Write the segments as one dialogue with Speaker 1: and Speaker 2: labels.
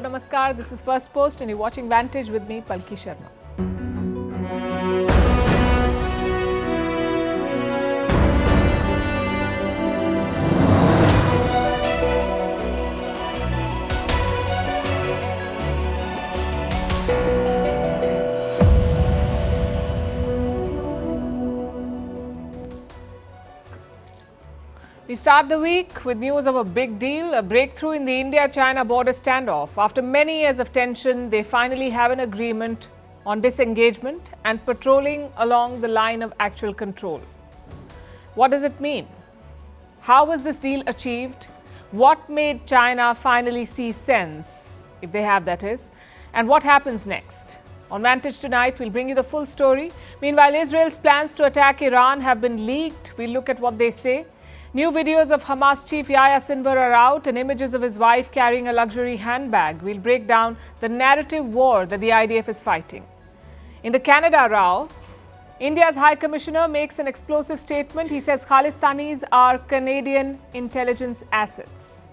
Speaker 1: namaskar. This is Firstpost and you're watching Vantage with me, Palki Sharma. We start the week with news of a big deal, a breakthrough in the India-China border standoff. After many years of tension, they finally have an agreement on disengagement and patrolling along the line of actual control. What does it mean? How was this deal achieved? What made China finally see sense, if they have that is? And what happens next? On Vantage tonight, we'll bring you the full story. Meanwhile, Israel's plans to attack Iran have been leaked. We'll look at what they say. New videos of Hamas chief Yahya Sinwar are out and images of his wife carrying a luxury handbag. We'll break down the narrative war that the IDF is fighting. In the Canada row, India's High Commissioner makes an explosive statement. He says Khalistanis are Canadian intelligence assets.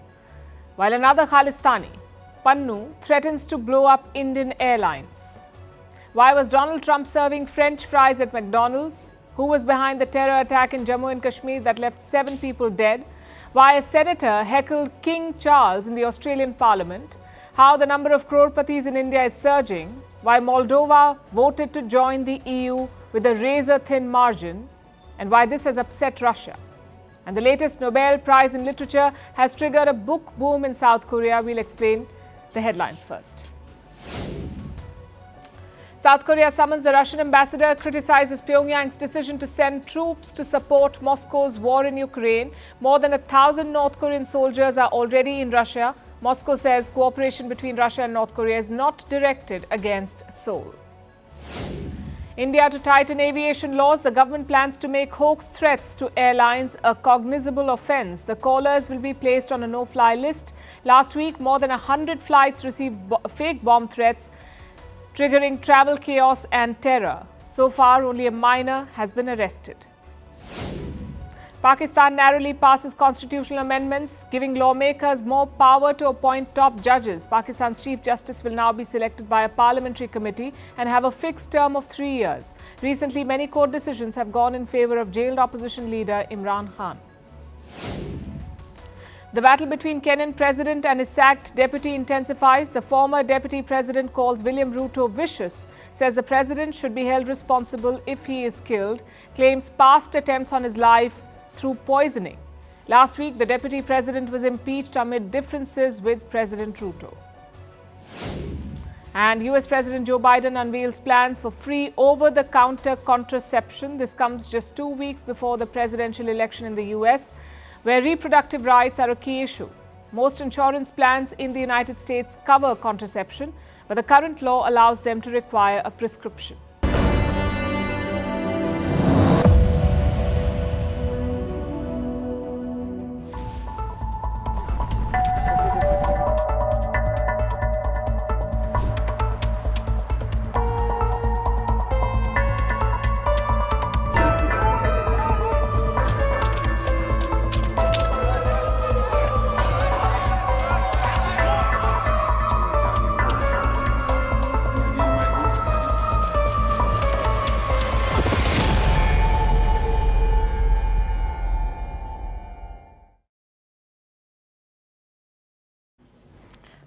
Speaker 1: While another Khalistani, Pannu, threatens to blow up Indian airlines. Why was Donald Trump serving French fries at McDonald's? Who was behind the terror attack in Jammu and Kashmir that left 7 people dead? Why a senator heckled King Charles in the Australian Parliament? How the number of crorpatis in India is surging? Why Moldova voted to join the EU with a razor-thin margin? And why this has upset Russia? And the latest Nobel Prize in Literature has triggered a book boom in South Korea. We'll explain the headlines first. South Korea summons the Russian ambassador, criticizes Pyongyang's decision to send troops to support Moscow's war in Ukraine. More than 1,000 North Korean soldiers are already in Russia. Moscow says cooperation between Russia and North Korea is not directed against Seoul. India to tighten aviation laws. The government plans to make hoax threats to airlines a cognizable offence. The callers will be placed on a no-fly list. Last week, more than 100 flights received fake bomb threats, triggering travel chaos and terror. So far, only a minor has been arrested. Pakistan narrowly passes constitutional amendments, giving lawmakers more power to appoint top judges. Pakistan's Chief Justice will now be selected by a parliamentary committee and have a fixed term of 3 years. Recently, many court decisions have gone in favor of jailed opposition leader Imran Khan. The battle between Kenyan president and his sacked deputy intensifies. The former deputy president calls William Ruto vicious, says the president should be held responsible if he is killed, claims past attempts on his life through poisoning. Last week, the deputy president was impeached amid differences with President Ruto. And US President Joe Biden unveils plans for free over-the-counter contraception. This comes just 2 weeks before the presidential election in the US, where reproductive rights are a key issue. Most insurance plans in the United States cover contraception, but the current law allows them to require a prescription.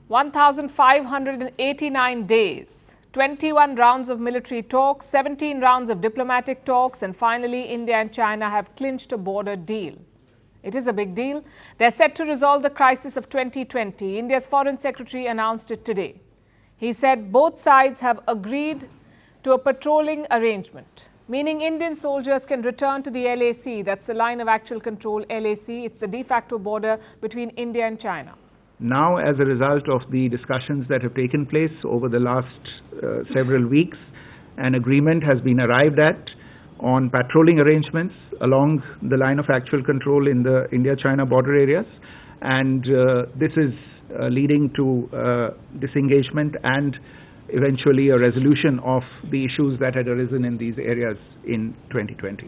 Speaker 1: (1,589 days), 21 rounds of military talks, 17 rounds of diplomatic talks, and finally India and China have clinched a border deal. It is a big deal. They're set to resolve the crisis of 2020. India's Foreign Secretary announced it today. He said both sides have agreed to a patrolling arrangement, meaning Indian soldiers can return to the LAC. That's the line of actual control, LAC. It's the de facto border between India and China.
Speaker 2: Now, as a result of the discussions that have taken place over the last several weeks, an agreement has been arrived at on patrolling arrangements along the line of actual control in the India-China border areas. And this is leading to disengagement and eventually a resolution of the issues that had arisen in these areas in 2020.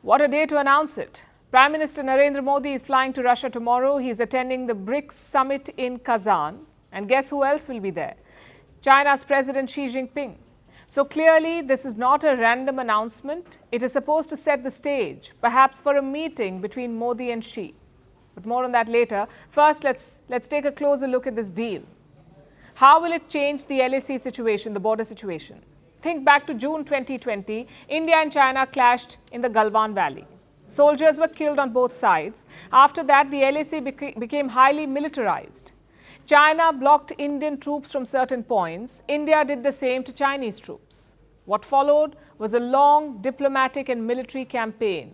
Speaker 1: What a day to announce it. Prime Minister Narendra Modi is flying to Russia tomorrow. He is attending the BRICS summit in Kazan. And guess who else will be there? China's President Xi Jinping. So clearly, this is not a random announcement. It is supposed to set the stage, perhaps for a meeting between Modi and Xi. But more on that later. First, let's take a closer look at this deal. How will it change the LAC situation, the border situation? Think back to June 2020. India and China clashed in the Galwan Valley. Soldiers were killed on both sides. After that, the LAC became highly militarized. China blocked Indian troops from certain points. India did the same to Chinese troops. What followed was a long diplomatic and military campaign.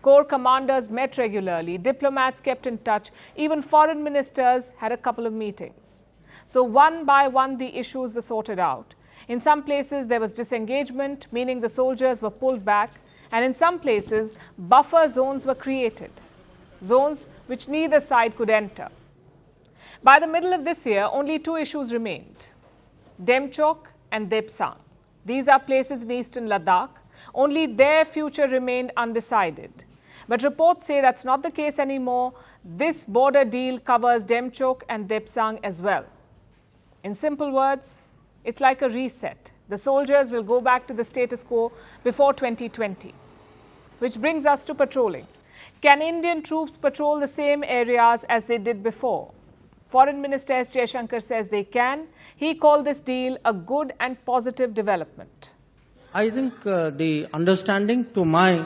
Speaker 1: Corps commanders met regularly, diplomats kept in touch, even foreign ministers had a couple of meetings. So one by one, the issues were sorted out. In some places, there was disengagement, meaning the soldiers were pulled back, and in some places, buffer zones were created, zones which neither side could enter. By the middle of this year, only two issues remained, Demchok and Depsang. These are places in eastern Ladakh. Only their future remained undecided. But reports say that's not the case anymore. This border deal covers Demchok and Depsang as well. In simple words, it's like a reset. The soldiers will go back to the status quo before 2020. Which brings us to patrolling. Can Indian troops patrol the same areas as they did before? Foreign Minister S. Jaishankar says they can. He called this deal a good and positive development.
Speaker 3: I think the understanding, to my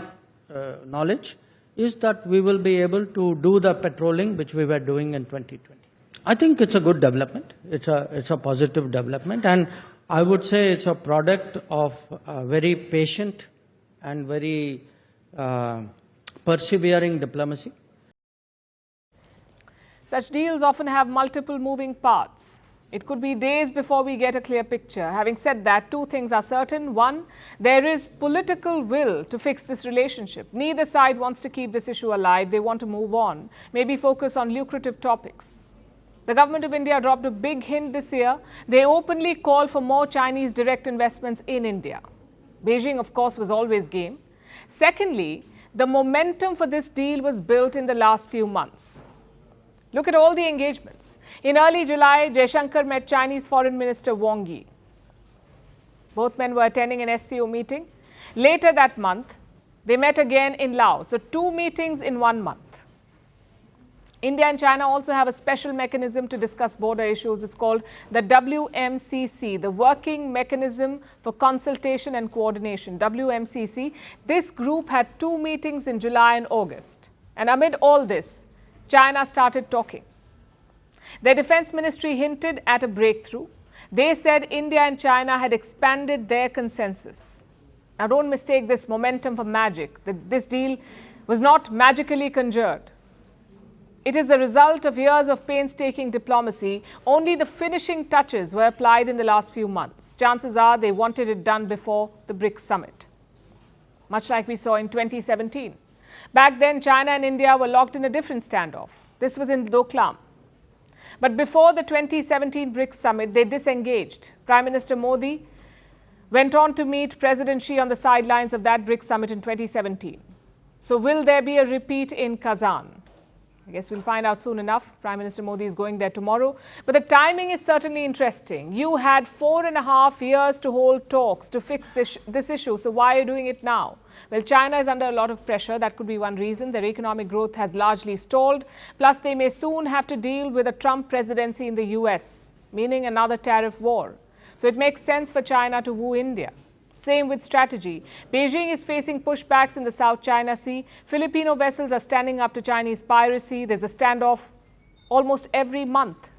Speaker 3: knowledge, is that we will be able to do the patrolling which we were doing in 2020. I think it's a good development. It's a positive development, and I would say it's a product of very patient and very persevering diplomacy.
Speaker 1: Such deals often have multiple moving parts. It could be days before we get a clear picture. Having said that, two things are certain. One, there is political will to fix this relationship. Neither side wants to keep this issue alive. They want to move on, maybe focus on lucrative topics. The government of India dropped a big hint this year. They openly call for more Chinese direct investments in India. Beijing, of course, was always game. Secondly, the momentum for this deal was built in the last few months. Look at all the engagements. In early July, Jaishankar met Chinese Foreign Minister Wang Yi. Both men were attending an SCO meeting. Later that month, they met again in Laos. So 2 meetings in 1 month. India and China also have a special mechanism to discuss border issues. It's called the WMCC, the Working Mechanism for Consultation and Coordination, WMCC. This group had 2 meetings in July and August. And amid all this, China started talking. Their defense ministry hinted at a breakthrough. They said India and China had expanded their consensus. Now, don't mistake this momentum for magic. This deal was not magically conjured. It is the result of years of painstaking diplomacy. Only the finishing touches were applied in the last few months. Chances are they wanted it done before the BRICS summit, much like we saw in 2017. Back then, China and India were locked in a different standoff. This was in Doklam. But before the 2017 BRICS summit, they disengaged. Prime Minister Modi went on to meet President Xi on the sidelines of that BRICS summit in 2017. So will there be a repeat in Kazan? I guess we'll find out soon enough. Prime Minister Modi is going there tomorrow. But the timing is certainly interesting. You had 4.5 years to hold talks to fix this issue. So why are you doing it now? Well, China is under a lot of pressure. That could be one reason. Their economic growth has largely stalled. Plus, they may soon have to deal with a Trump presidency in the US, meaning another tariff war. So it makes sense for China to woo India. Same with strategy. Beijing is facing pushbacks in the South China Sea. Filipino vessels are standing up to Chinese piracy. There's a standoff almost every month.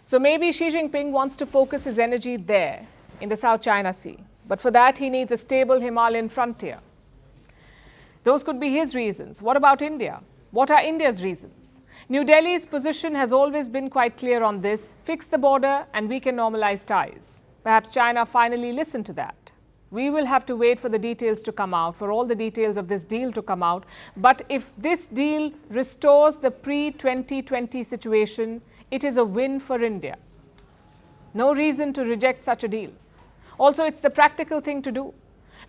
Speaker 1: So maybe Xi Jinping wants to focus his energy there in the South China Sea. But for that, he needs a stable Himalayan frontier. Those could be his reasons. What about India? What are India's reasons? New Delhi's position has always been quite clear on this. Fix the border and we can normalize ties. Perhaps China finally listened to that. We will have to wait for the details to come out, for all the details of this deal to come out. But if this deal restores the pre-2020 situation, it is a win for India. No reason to reject such a deal. Also, it's the practical thing to do.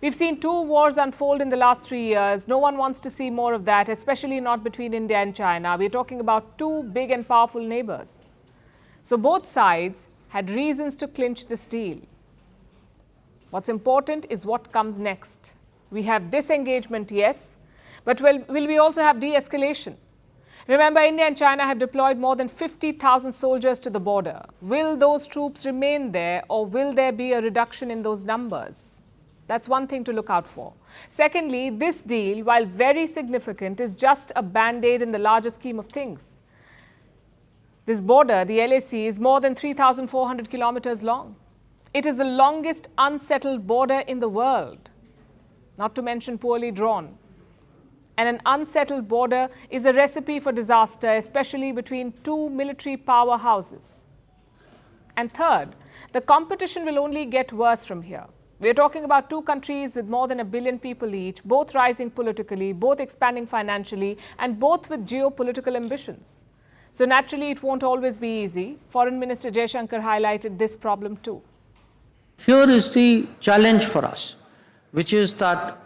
Speaker 1: We've seen 2 wars unfold in the last 3 years. No one wants to see more of that, especially not between India and China. We're talking about 2 big and powerful neighbors. So both sides had reasons to clinch this deal. What's important is what comes next. We have disengagement, yes, but will we also have de-escalation? Remember, India and China have deployed more than 50,000 soldiers to the border. Will those troops remain there, or will there be a reduction in those numbers? That's one thing to look out for. Secondly, this deal, while very significant, is just a band-aid in the larger scheme of things. This border, the LAC, is more than 3,400 kilometers long. It is the longest unsettled border in the world, not to mention poorly drawn. And an unsettled border is a recipe for disaster, especially between 2 military powerhouses. And third, the competition will only get worse from here. We're talking about 2 countries with more than 1 billion people each, both rising politically, both expanding financially, and both with geopolitical ambitions. So naturally, it won't always be easy. Foreign Minister Jaishankar highlighted this problem too.
Speaker 3: Here is the challenge for us, which is that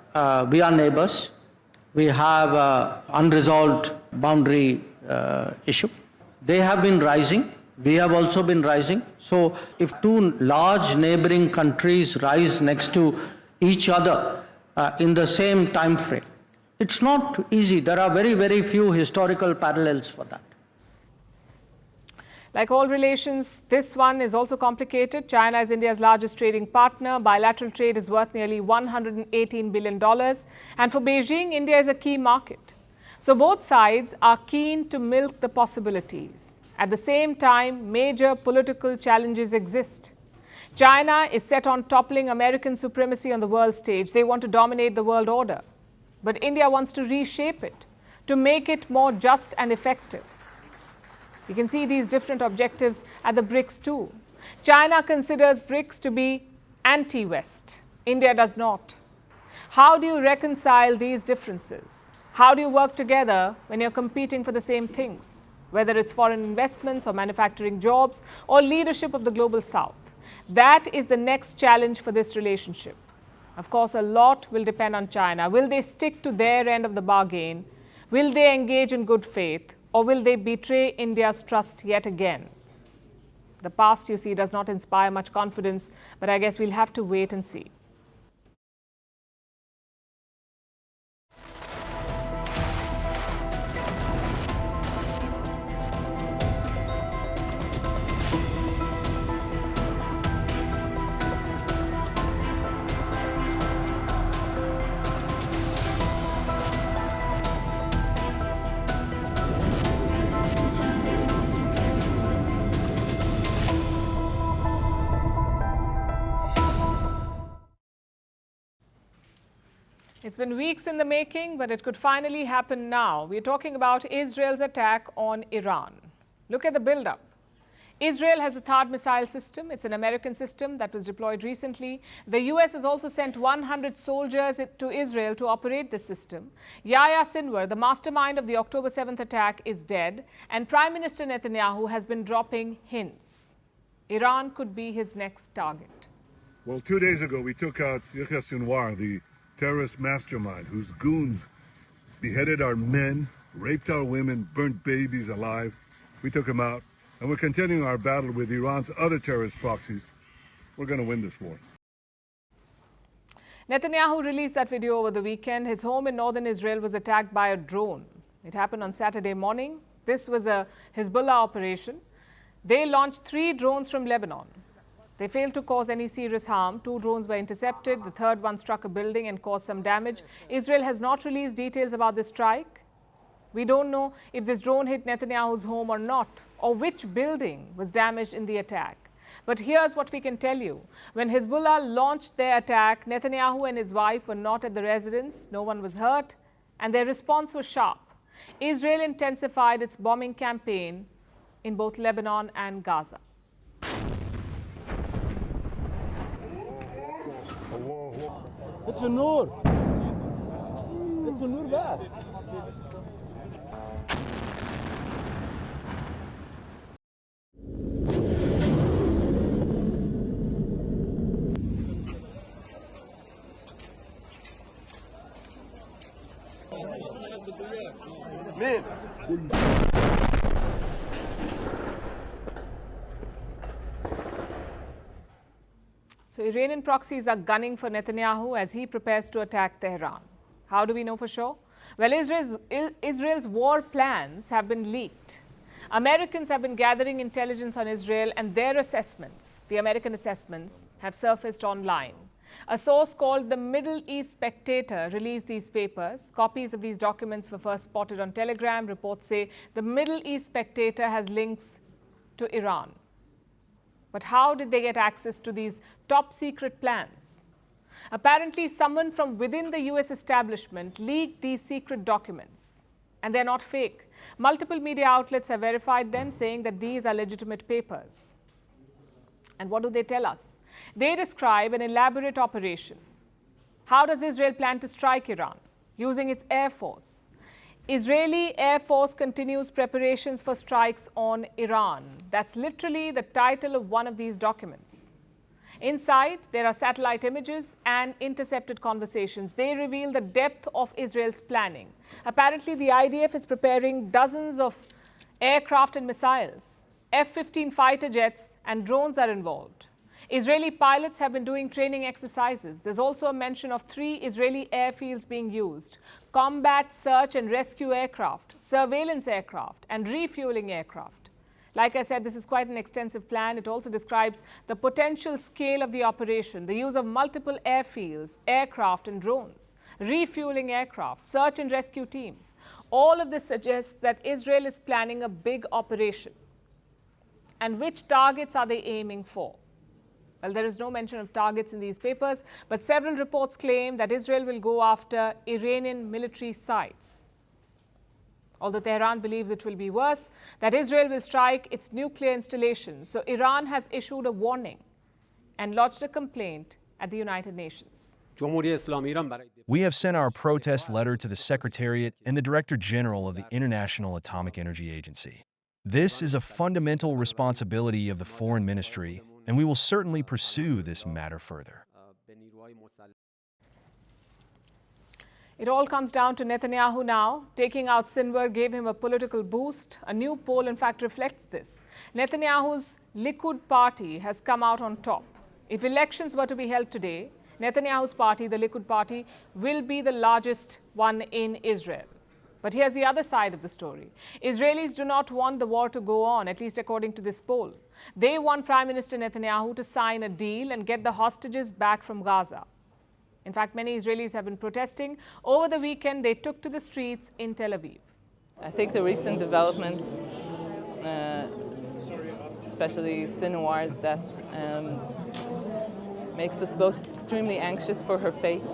Speaker 3: we are neighbors. We have an unresolved boundary issue. They have been rising. We have also been rising. So if 2 large neighboring countries rise next to each other in the same time frame, it's not easy. There are very, very few historical parallels for that.
Speaker 1: Like all relations, this one is also complicated. China is India's largest trading partner. Bilateral trade is worth nearly $118 billion. And for Beijing, India is a key market. So both sides are keen to milk the possibilities. At the same time, major political challenges exist. China is set on toppling American supremacy on the world stage. They want to dominate the world order. But India wants to reshape it, to make it more just and effective. You can see these different objectives at the BRICS too. China considers BRICS to be anti-West. India does not. How do you reconcile these differences? How do you work together when you're competing for the same things? Whether it's foreign investments or manufacturing jobs or leadership of the global South. That is the next challenge for this relationship. Of course, a lot will depend on China. Will they stick to their end of the bargain? Will they engage in good faith? Or will they betray India's trust yet again? The past, you see, does not inspire much confidence, but I guess we'll have to wait and see. It's been weeks in the making, but it could finally happen now. We're talking about Israel's attack on Iran. Look at the build-up. Israel has the THAAD missile system. It's an American system that was deployed recently. The US has also sent 100 soldiers to Israel to operate this system. Yahya Sinwar, the mastermind of the October 7th attack, is dead, and Prime Minister Netanyahu has been dropping hints. Iran could be his next target.
Speaker 4: Well, 2 days ago, we took out Yahya Sinwar, the terrorist mastermind whose goons beheaded our men, raped our women, burnt babies alive. We took him out, and we're continuing our battle with Iran's other terrorist proxies. We're going to win this war.
Speaker 1: Netanyahu released that video over the weekend. His home in northern Israel was attacked by a drone. It happened on Saturday morning. This was a Hezbollah operation. They launched 3 drones from Lebanon. They failed to cause any serious harm. 2 drones were intercepted. The third one struck a building and caused some damage. Israel has not released details about this strike. We don't know if this drone hit Netanyahu's home or not, or which building was damaged in the attack. But here's what we can tell you. When Hezbollah launched their attack, Netanyahu and his wife were not at the residence. No one was hurt, and their response was sharp. Israel intensified its bombing campaign in both Lebanon and Gaza.
Speaker 5: It's a Noor. It's a Noor bath. مين؟
Speaker 1: So Iranian proxies are gunning for Netanyahu as he prepares to attack Tehran. How do we know for sure? Well, Israel's war plans have been leaked. Americans have been gathering intelligence on Israel, and their assessments, the American assessments, have surfaced online. A source called the Middle East Spectator released these papers. Copies of these documents were first spotted on Telegram. Reports say the Middle East Spectator has links to Iran. But how did they get access to these top secret plans? Apparently, someone from within the US establishment leaked these secret documents. And they're not fake. Multiple media outlets have verified them, saying that these are legitimate papers. And what do they tell us? They describe an elaborate operation. How does Israel plan to strike Iran? Using its air force. Israeli Air Force continues preparations for strikes on Iran. That's literally the title of one of these documents. Inside, there are satellite images and intercepted conversations. They reveal the depth of Israel's planning. Apparently, the IDF is preparing dozens of aircraft and missiles. F-16 fighter jets and drones are involved. Israeli pilots have been doing training exercises. There's also a mention of 3 Israeli airfields being used: combat search and rescue aircraft, surveillance aircraft, and refueling aircraft. Like I said, this is quite an extensive plan. It also describes the potential scale of the operation, the use of multiple airfields, aircraft and drones, refueling aircraft, search and rescue teams. All of this suggests that Israel is planning a big operation. And which targets are they aiming for? Well, there is no mention of targets in these papers, but several reports claim that Israel will go after Iranian military sites. Although Tehran believes it will be worse, that Israel will strike its nuclear installations. So Iran has issued a warning and lodged a complaint at the United Nations.
Speaker 6: We have sent our protest letter to the Secretariat and the Director General of the International Atomic Energy Agency. This is a fundamental responsibility of the Foreign Ministry, and we will certainly pursue this matter further.
Speaker 1: It all comes down to Netanyahu now. Taking out Sinwar gave him a political boost. A new poll, in fact, reflects this. Netanyahu's Likud party has come out on top. If elections were to be held today, Netanyahu's party, the Likud party, will be the largest one in Israel. But here's the other side of the story. Israelis do not want the war to go on, at least according to this poll. They want Prime Minister Netanyahu to sign a deal and get the hostages back from Gaza. In fact, many Israelis have been protesting. Over the weekend, they took to the streets in Tel Aviv.
Speaker 7: I think the recent developments, especially Sinwar's death, makes us both extremely anxious for her fate,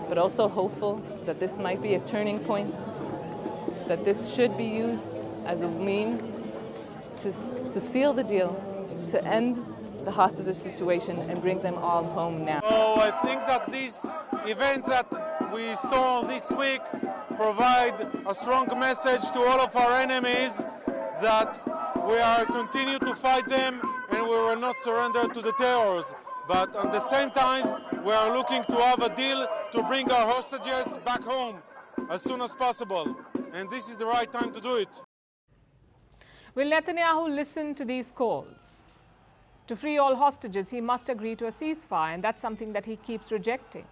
Speaker 7: but also hopeful that this might be a turning point, that this should be used as a mean to seal the deal, to end the hostage situation and bring them all home now.
Speaker 8: So I think that these events that we saw this week provide a strong message to all of our enemies that we are continue to fight them and we will not surrender to the terrors. But at the same time, we are looking to have a deal to bring our hostages back home as soon as possible. And this is the right time to do it.
Speaker 1: Will Netanyahu listen to these calls? To free all hostages, he must agree to a ceasefire, and that's something that he keeps rejecting.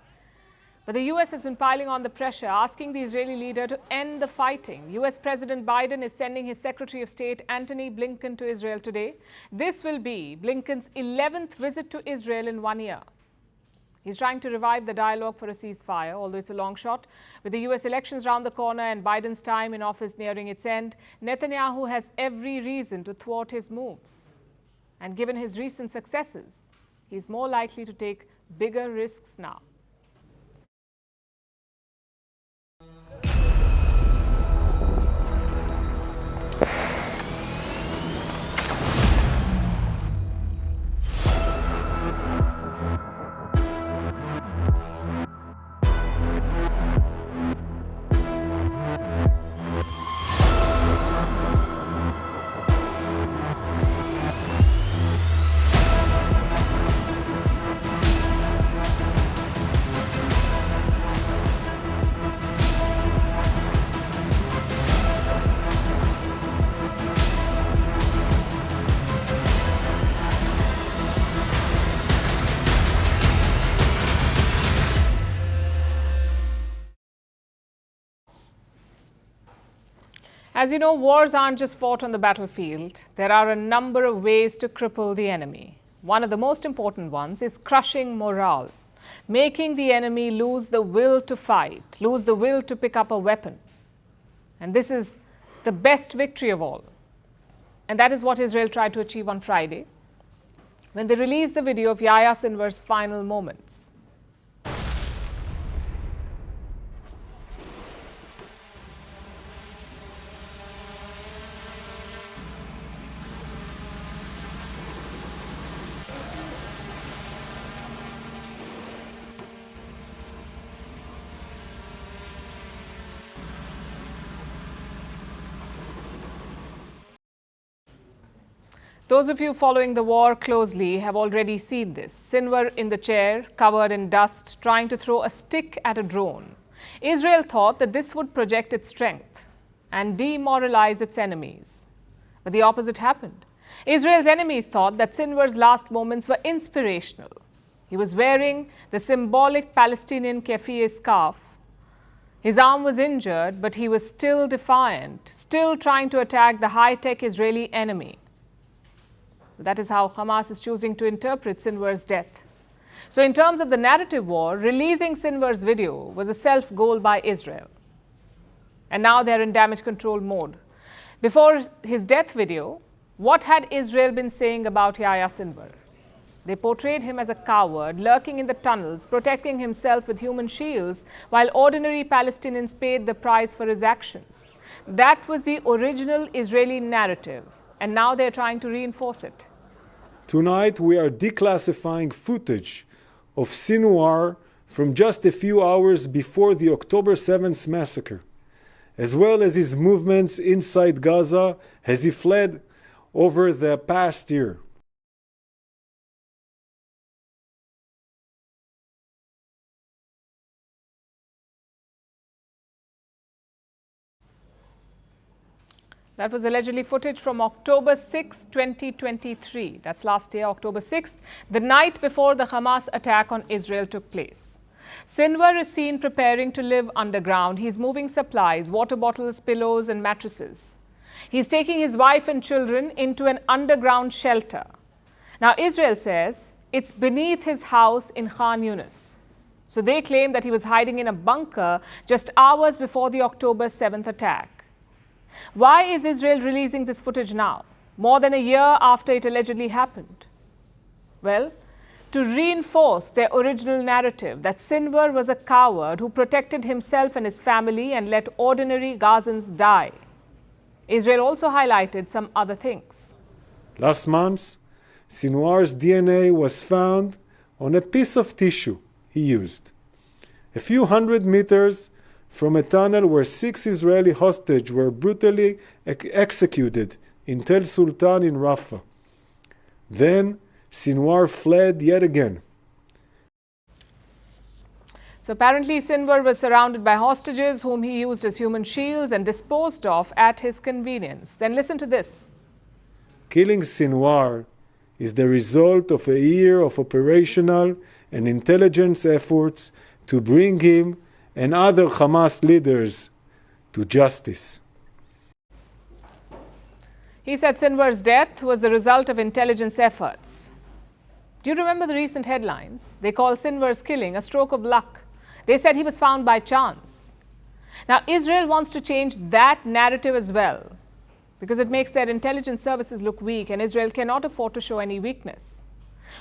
Speaker 1: But the US has been piling on the pressure, asking the Israeli leader to end the fighting. US President Biden is sending his Secretary of State, Antony Blinken, to Israel today. This will be Blinken's 11th visit to Israel in 1 year. He's trying to revive the dialogue for a ceasefire, although it's a long shot. With the US elections round the corner and Biden's time in office nearing its end, Netanyahu has every reason to thwart his moves. And given his recent successes, he's more likely to take bigger risks now. As you know, wars aren't just fought on the battlefield. There are a number of ways to cripple the enemy. One of the most important ones is crushing morale, making the enemy lose the will to fight, lose the will to pick up a weapon. And this is the best victory of all. And that is what Israel tried to achieve on Friday, when they released the video of Yahya Sinwar's final moments. Those of you following the war closely have already seen this. Sinwar in the chair, covered in dust, trying to throw a stick at a drone. Israel thought that this would project its strength and demoralize its enemies. But the opposite happened. Israel's enemies thought that Sinwar's last moments were inspirational. He was wearing the symbolic Palestinian keffiyeh scarf. His arm was injured, but he was still defiant, still trying to attack the high-tech Israeli enemy. That is how Hamas is choosing to interpret Sinwar's death. So in terms of the narrative war, releasing Sinwar's video was a self-goal by Israel. And now they're in damage control mode. Before his death video, what had Israel been saying about Yahya Sinwar? They portrayed him as a coward, lurking in the tunnels, protecting himself with human shields, while ordinary Palestinians paid the price for his actions. That was the original Israeli narrative, and now they're trying to reinforce it.
Speaker 9: Tonight we are declassifying footage of Sinwar from just a few hours before the October 7th massacre, as well as his movements inside Gaza as he fled over the past year.
Speaker 1: That was allegedly footage from October 6, 2023. That's last year, October 6th, the night before the Hamas attack on Israel took place. Sinwar is seen preparing to live underground. He's moving supplies, water bottles, pillows, and mattresses. He's taking his wife and children into an underground shelter. Now, Israel says it's beneath his house in Khan Yunis. So they claim that he was hiding in a bunker just hours before the October 7th attack. Why is Israel releasing this footage now, more than a year after it allegedly happened? Well, to reinforce their original narrative that Sinwar was a coward who protected himself and his family and let ordinary Gazans die. Israel also highlighted some other things.
Speaker 9: Last month, Sinwar's DNA was found on a piece of tissue he used. A few hundred meters from a tunnel where 6 Israeli hostages were brutally executed in Tel Sultan in Rafah. Then Sinwar fled yet again.
Speaker 1: So apparently Sinwar was surrounded by hostages whom he used as human shields and disposed of at his convenience. Then listen to this.
Speaker 9: Killing Sinwar is the result of a year of operational and intelligence efforts to bring him and other Hamas leaders to justice.
Speaker 1: He said Sinwar's death was the result of intelligence efforts. Do you remember the recent headlines? They called Sinwar's killing a stroke of luck. They said he was found by chance. Now, Israel wants to change that narrative as well, because it makes their intelligence services look weak, and Israel cannot afford to show any weakness.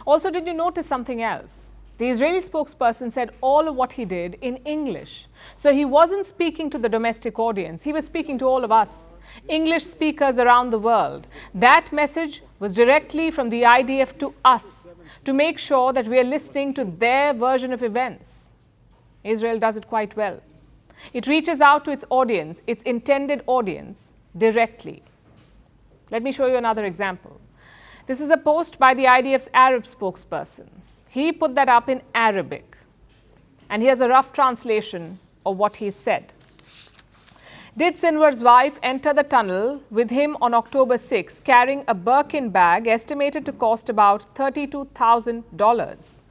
Speaker 1: Also, did you notice something else? The Israeli spokesperson said all of what he did in English. So he wasn't speaking to the domestic audience. He was speaking to all of us, English speakers around the world. That message was directly from the IDF to us, to make sure that we are listening to their version of events. Israel does it quite well. It reaches out to its audience, its intended audience, directly. Let me show you another example. This is a post by the IDF's Arab spokesperson. He put that up in Arabic. And here's a rough translation of what he said. Did Sinwar's wife enter the tunnel with him on October 6, carrying a Birkin bag estimated to cost about $32,000?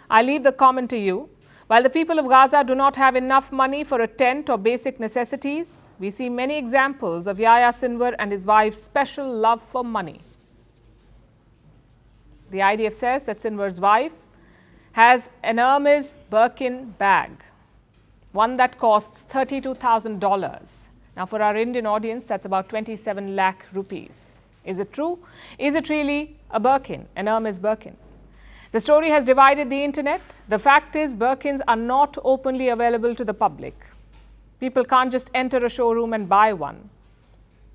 Speaker 1: I leave the comment to you. While the people of Gaza do not have enough money for a tent or basic necessities, we see many examples of Yahya Sinwar and his wife's special love for money. The IDF says that Sinwar's wife has an Hermes Birkin bag, one that costs $32,000. Now, for our Indian audience, that's about 27 lakh rupees. Is it true? Is it really a Birkin, an Hermes Birkin? The story has divided the internet. The fact is, Birkins are not openly available to the public. People can't just enter a showroom and buy one.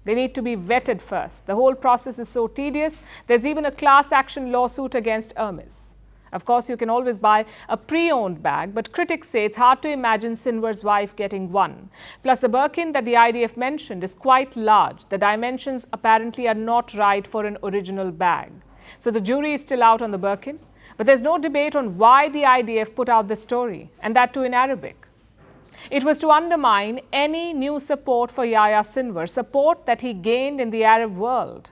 Speaker 1: They need to be vetted first. The whole process is so tedious. There's even a class action lawsuit against Hermes. Of course, you can always buy a pre-owned bag, but critics say it's hard to imagine Sinwar's wife getting one. Plus, the Birkin that the IDF mentioned is quite large. The dimensions apparently are not right for an original bag. So the jury is still out on the Birkin. But there's no debate on why the IDF put out this story, and that too in Arabic. It was to undermine any new support for Yahya Sinwar, support that he gained in the Arab world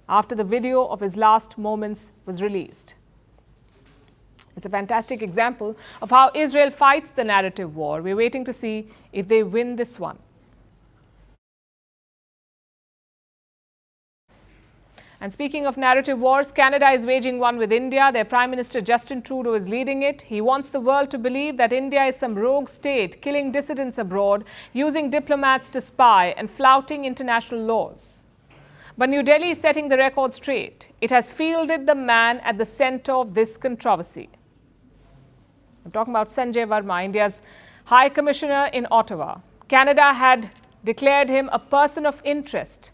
Speaker 1: after the video of his last moments was released. It's a fantastic example of how Israel fights the narrative war. We're waiting to see if they win this one. And speaking of narrative wars, Canada is waging one with India. Their Prime Minister Justin Trudeau is leading it. He wants the world to believe that India is some rogue state, killing dissidents abroad, using diplomats to spy and flouting international laws. But New Delhi is setting the record straight. It has fielded the man at the center of this controversy. I'm talking about Sanjay Verma, India's High Commissioner in Ottawa. Canada had declared him a person of interest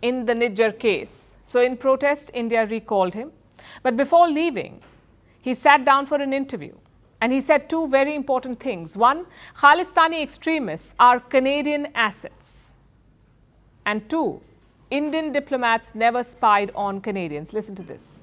Speaker 1: in the Nijjar case. So in protest, India recalled him. But before leaving, he sat down for an interview. And he said two very important things. One, Khalistani extremists are Canadian assets. And two, Indian diplomats never spied on Canadians. Listen to this.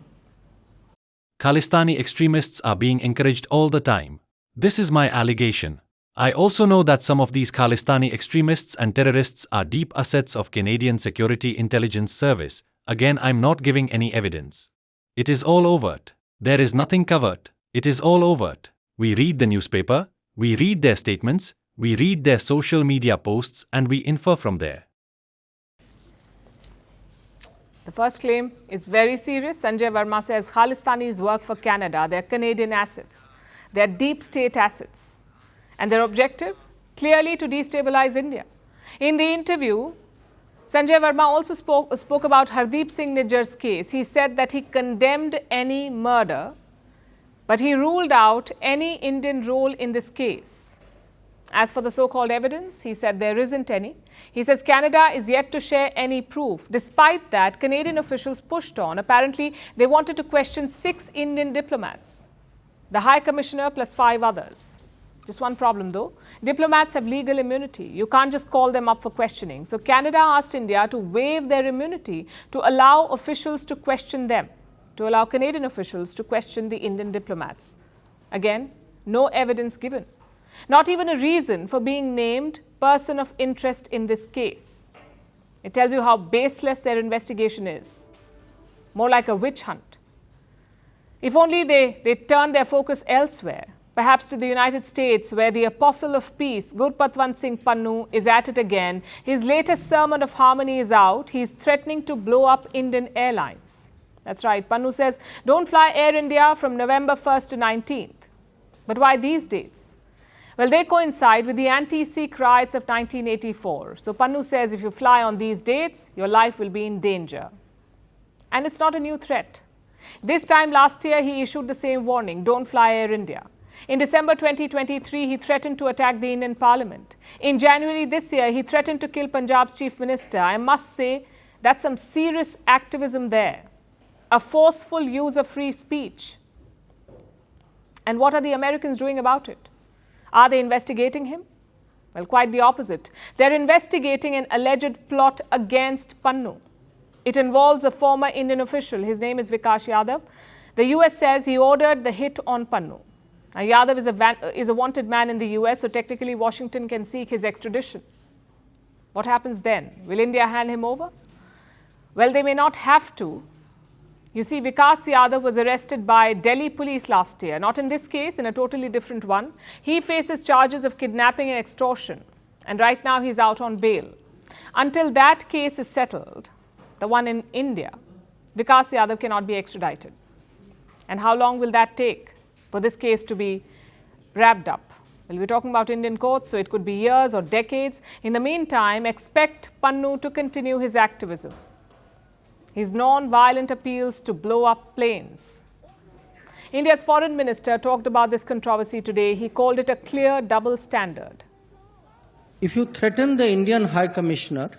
Speaker 10: Khalistani extremists are being encouraged all the time. This is my allegation. I also know that some of these Khalistani extremists and terrorists are deep assets of Canadian Security Intelligence Service. Again, I'm not giving any evidence. It is all overt. There is nothing covert. It is all overt. We read the newspaper, we read their statements, we read their social media posts, and we infer from there.
Speaker 1: The first claim is very serious. Sanjay Verma says Khalistanis work for Canada. They're Canadian assets. They're deep state assets. And their objective? Clearly to destabilize India. In the interview, Sanjay Verma also spoke about Hardeep Singh Nijjar's case. He said that he condemned any murder, but he ruled out any Indian role in this case. As for the so-called evidence, he said there isn't any. He says Canada is yet to share any proof. Despite that, Canadian officials pushed on. Apparently, they wanted to question 6 Indian diplomats, the High Commissioner plus 5 others. Just one problem though, diplomats have legal immunity. You can't just call them up for questioning. So Canada asked India to waive their immunity to allow officials to question them, to allow Canadian officials to question the Indian diplomats. Again, no evidence given. Not even a reason for being named person of interest in this case. It tells you how baseless their investigation is. More like a witch hunt. If only they turned their focus elsewhere. Perhaps to the United States, where the apostle of peace, Gurpatwant Singh Pannu, is at it again. His latest sermon of harmony is out. He's threatening to blow up Indian airlines. That's right. Pannu says, don't fly Air India from November 1st to 19th. But why these dates? Well, they coincide with the anti-Sikh riots of 1984. So Pannu says if you fly on these dates, your life will be in danger. And it's not a new threat. This time last year, he issued the same warning, don't fly Air India. In December 2023, he threatened to attack the Indian Parliament. In January this year, he threatened to kill Punjab's Chief Minister. I must say, that's some serious activism there. A forceful use of free speech. And what are the Americans doing about it? Are they investigating him? Well, quite the opposite. They're investigating an alleged plot against Pannu. It involves a former Indian official. His name is Vikas Yadav. The US says he ordered the hit on Pannu. Now, Yadav is a wanted man in the US, so technically Washington can seek his extradition. What happens then? Will India hand him over? Well, they may not have to You see, Vikas Yadav was arrested by Delhi police last year. Not in this case, in a totally different one. He faces charges of kidnapping and extortion. And right now he's out on bail. Until that case is settled, the one in India, Vikas Yadav cannot be extradited. And how long will that take for this case to be wrapped up? Well, we're talking about Indian courts, so it could be years or decades. In the meantime, expect Pannu to continue his activism. His non-violent appeals to blow up planes. India's foreign minister talked about this controversy today. He called it a clear double standard.
Speaker 3: If you threaten the Indian High Commissioner,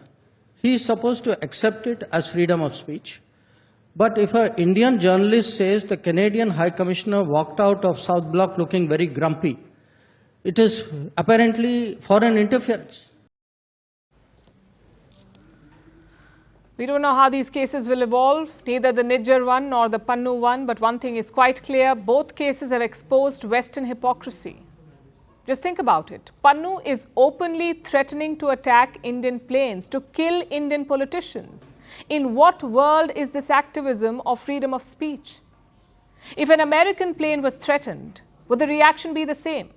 Speaker 3: he is supposed to accept it as freedom of speech. But if an Indian journalist says the Canadian High Commissioner walked out of South Block looking very grumpy, it is apparently foreign interference.
Speaker 1: We don't know how these cases will evolve, neither the Nijjar one nor the Pannu one, but one thing is quite clear, both cases have exposed Western hypocrisy. Just think about it. Pannu is openly threatening to attack Indian planes, to kill Indian politicians. In what world is this activism of freedom of speech? If an American plane was threatened, would the reaction be the same?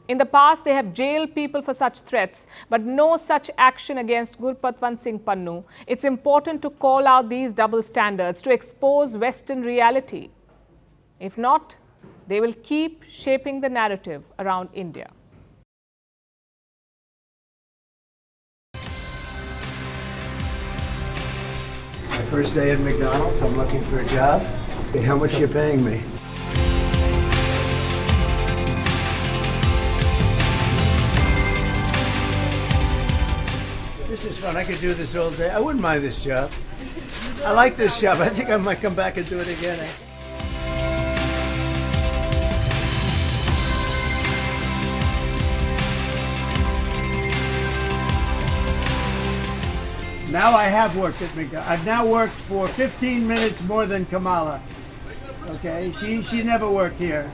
Speaker 1: In the past, they have jailed people for such threats, but no such action against Gurpatwant Singh Pannu. It's important to call out these double standards, to expose Western reality. If not, they will keep shaping the narrative around India.
Speaker 11: My first day at McDonald's, I'm looking for a job. Hey, how much you paying me? This is fun. I could do this all day. I wouldn't mind this job. I like this job. I think I might come back and do it again. Now I have worked at McDonald's. I've now worked for 15 minutes more than Kamala. Okay, she never worked here.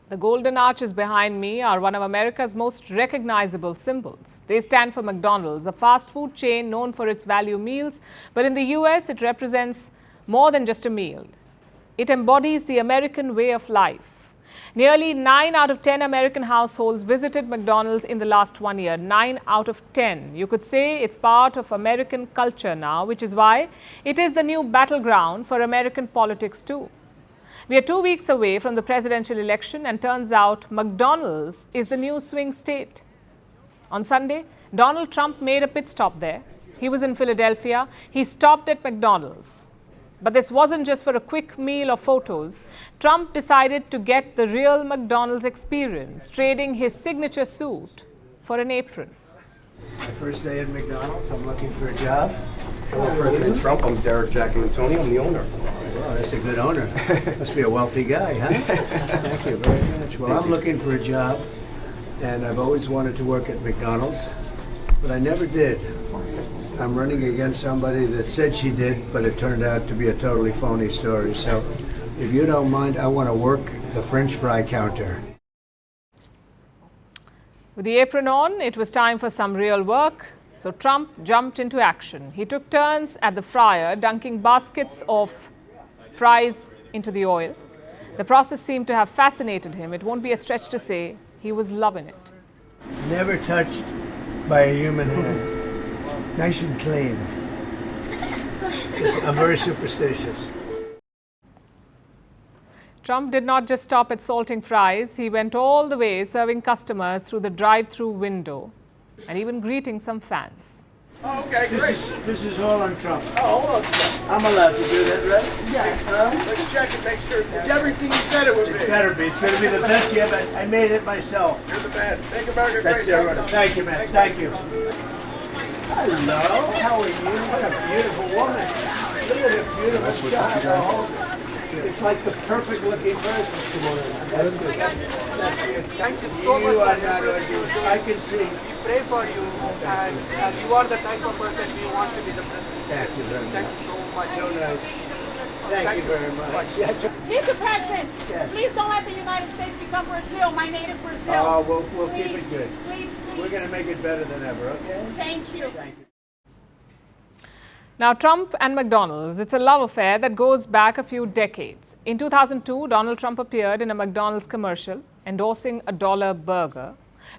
Speaker 1: The golden arches behind me are one of America's most recognizable symbols. They stand for McDonald's, a fast food chain known for its value meals. But in the US, it represents more than just a meal. It embodies the American way of life. Nearly 9 out of 10 American households visited McDonald's in the last 1 year. 9 out of 10. You could say it's part of American culture now, which is why it is the new battleground for American politics too. We are 2 weeks away from the presidential election, and turns out McDonald's is the new swing state. On Sunday, Donald Trump made a pit stop there. He was in Philadelphia. He stopped at McDonald's. But this wasn't just for a quick meal or photos. Trump decided to get the real McDonald's experience, trading his signature suit for an apron.
Speaker 11: My first day at McDonald's, I'm looking for a job.
Speaker 12: Hello, President Trump. I'm Derek Giacomantoni. I'm the owner.
Speaker 11: Well, that's a good owner. Must be a wealthy guy, huh? Thank you very much. Well, I'm looking for a job, and I've always wanted to work at McDonald's, but I never did. I'm running against somebody that said she did, but it turned out to be a totally phony story. So if you don't mind, I want to work the French fry counter.
Speaker 1: With the apron on, it was time for some real work. So Trump jumped into action. He took turns at the fryer, dunking baskets of fries into the oil. The process seemed to have fascinated him. It won't be a stretch to say he was loving it.
Speaker 11: Never touched by a human hand. Nice and clean. I'm very superstitious.
Speaker 1: Trump did not just stop at salting fries. He went all the way, serving customers through the drive-through window and even greeting some fans.
Speaker 11: Oh, okay, great. This is all on Trump. Oh, hold on. I'm allowed to do that, right? Yeah. Let's check and make sure it's everything you said it would be. It's better be. It's going to be the best yet. I made it myself. You're the man. Make America great. That's it. Thank you, man. Thank you. Hello. How are you? What a beautiful woman. Look at the beautiful child. It's like the perfect looking person. That's good. Thank you so much. You are not ordinary. I can see. We pray for you, and you are the type of person we want to be the president. Thank you very much. Thank you so much. So nice. Thank you very much.
Speaker 13: Mr. President,
Speaker 11: Yes.
Speaker 13: please don't let the United States become Brazil, my native Brazil.
Speaker 11: Oh, we'll keep it
Speaker 13: Please,
Speaker 11: good.
Speaker 13: Please, please.
Speaker 11: We're going to make it better than ever, okay?
Speaker 13: Thank you.
Speaker 1: Now, Trump and McDonald's, it's a love affair that goes back a few decades. In 2002, Donald Trump appeared in a McDonald's commercial endorsing a $1 burger.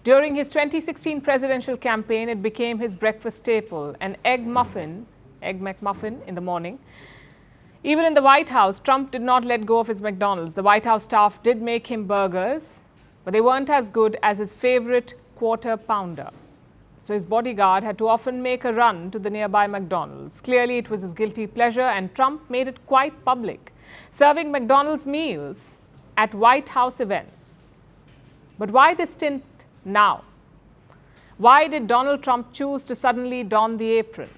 Speaker 1: During his 2016 presidential campaign, it became his breakfast staple, an Egg McMuffin in the morning. Even in the White House, Trump did not let go of his McDonald's. The White House staff did make him burgers, but they weren't as good as his favorite quarter pounder. So his bodyguard had to often make a run to the nearby McDonald's. Clearly, it was his guilty pleasure, and Trump made it quite public, serving McDonald's meals at White House events. But why this stint now? Why did Donald Trump choose to suddenly don the apron?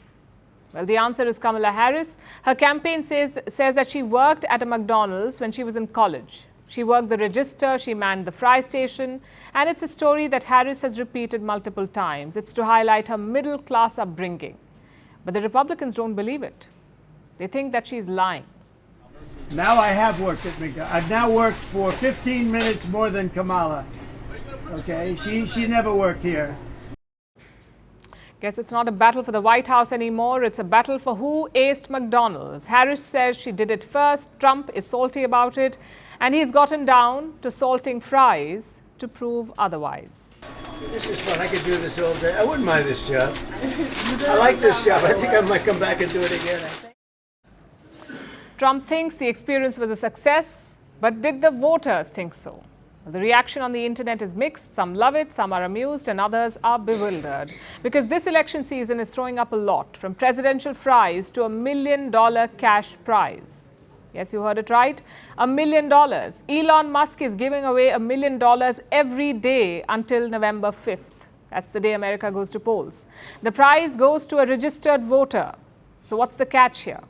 Speaker 1: Well, the answer is Kamala Harris. Her campaign says that she worked at a McDonald's when she was in college. She worked the register, she manned the fry station, and it's a story that Harris has repeated multiple times. It's to highlight her middle-class upbringing. But the Republicans don't believe it. They think that she's lying.
Speaker 11: Now I have worked at McDonald's. I've now worked for 15 minutes more than Kamala. Okay, she never worked here.
Speaker 1: Guess it's not a battle for the White House anymore. It's a battle for who aced McDonald's. Harris says she did it first. Trump is salty about it. And he's gotten down to salting fries to prove otherwise.
Speaker 11: This is fun. I could do this all day. I wouldn't mind this job. I like this job. I think I might come back and do it again.
Speaker 1: Trump thinks the experience was a success, but did the voters think so? The reaction on the internet is mixed. Some love it, some are amused, and others are bewildered. Because this election season is throwing up a lot, from presidential fries to $1 million cash prize. Yes, you heard it right, $1 million. Elon Musk is giving away $1 million every day until November 5th. That's the day America goes to polls. The prize goes to a registered voter. So what's the catch here?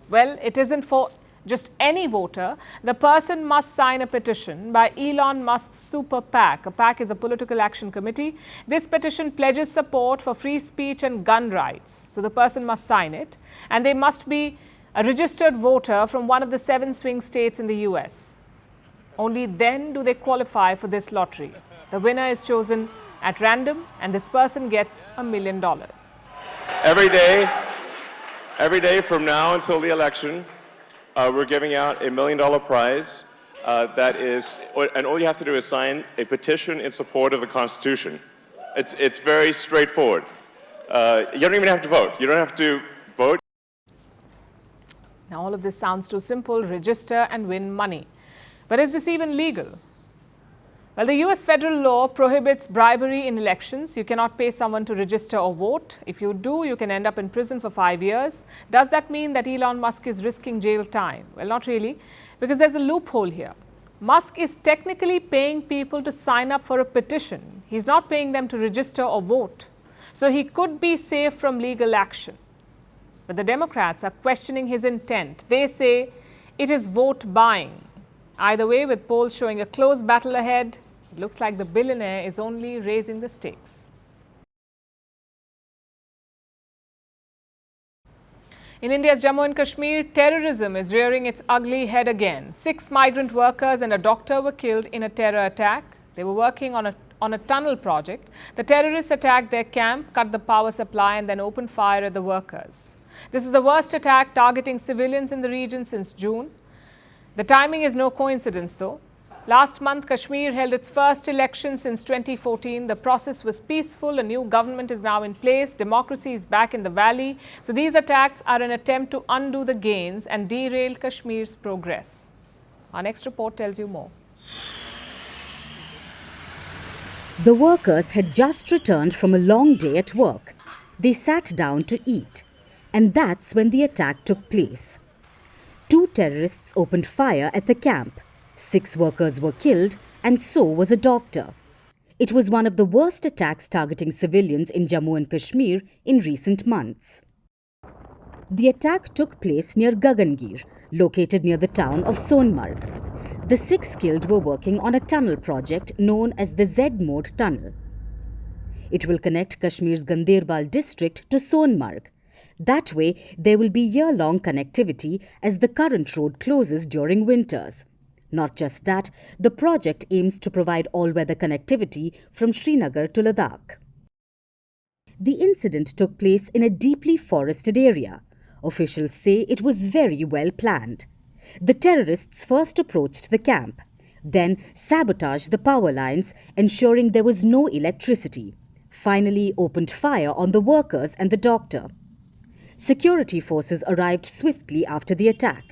Speaker 1: Well, it isn't for just any voter. The person must sign a petition by Elon Musk's Super PAC. A PAC is a political action committee. This petition pledges support for free speech and gun rights. So the person must sign it, and they must be a registered voter from one of the 7 swing states in the US. Only then do they qualify for this lottery. The winner is chosen at random, and this person gets $1 million.
Speaker 14: Every day from now until the election, we're giving out $1 million prize. And all you have to do is sign a petition in support of the Constitution. It's very straightforward. You don't even have to vote. You don't have to vote.
Speaker 1: Now, all of this sounds too simple: register and win money. But is this even legal? Well, the US federal law prohibits bribery in elections. You cannot pay someone to register or vote. If you do, you can end up in prison for 5 years. Does that mean that Elon Musk is risking jail time? Well, not really, because there's a loophole here. Musk is technically paying people to sign up for a petition. He's not paying them to register or vote. So he could be safe from legal action. But the Democrats are questioning his intent. They say it is vote buying. Either way, with polls showing a close battle ahead, it looks like the billionaire is only raising the stakes. In India's Jammu and Kashmir, terrorism is rearing its ugly head again. 6 migrant workers and a doctor were killed in a terror attack. They were working on a tunnel project. The terrorists attacked their camp, cut the power supply, and then opened fire at the workers. This is the worst attack targeting civilians in the region since June. The timing is no coincidence, though. Last month, Kashmir held its first election since 2014. The process was peaceful. A new government is now in place. Democracy is back in the valley. So these attacks are an attempt to undo the gains and derail Kashmir's progress. Our next report tells you more.
Speaker 15: The workers had just returned from a long day at work. They sat down to eat. And that's when the attack took place. 2 terrorists opened fire at the camp. 6 workers were killed, and so was a doctor. It was one of the worst attacks targeting civilians in Jammu and Kashmir in recent months. The attack took place near Gagangir, located near the town of Sonmarg. The 6 killed were working on a tunnel project known as the Z-Mode Tunnel. It will connect Kashmir's Ganderbal district to Sonmarg. That way, there will be year-long connectivity as the current road closes during winters. Not just that, the project aims to provide all-weather connectivity from Srinagar to Ladakh. The incident took place in a deeply forested area. Officials say it was very well planned. The terrorists first approached the camp, then sabotaged the power lines, ensuring there was no electricity. Finally opened fire on the workers and the doctor. Security forces arrived swiftly after the attack.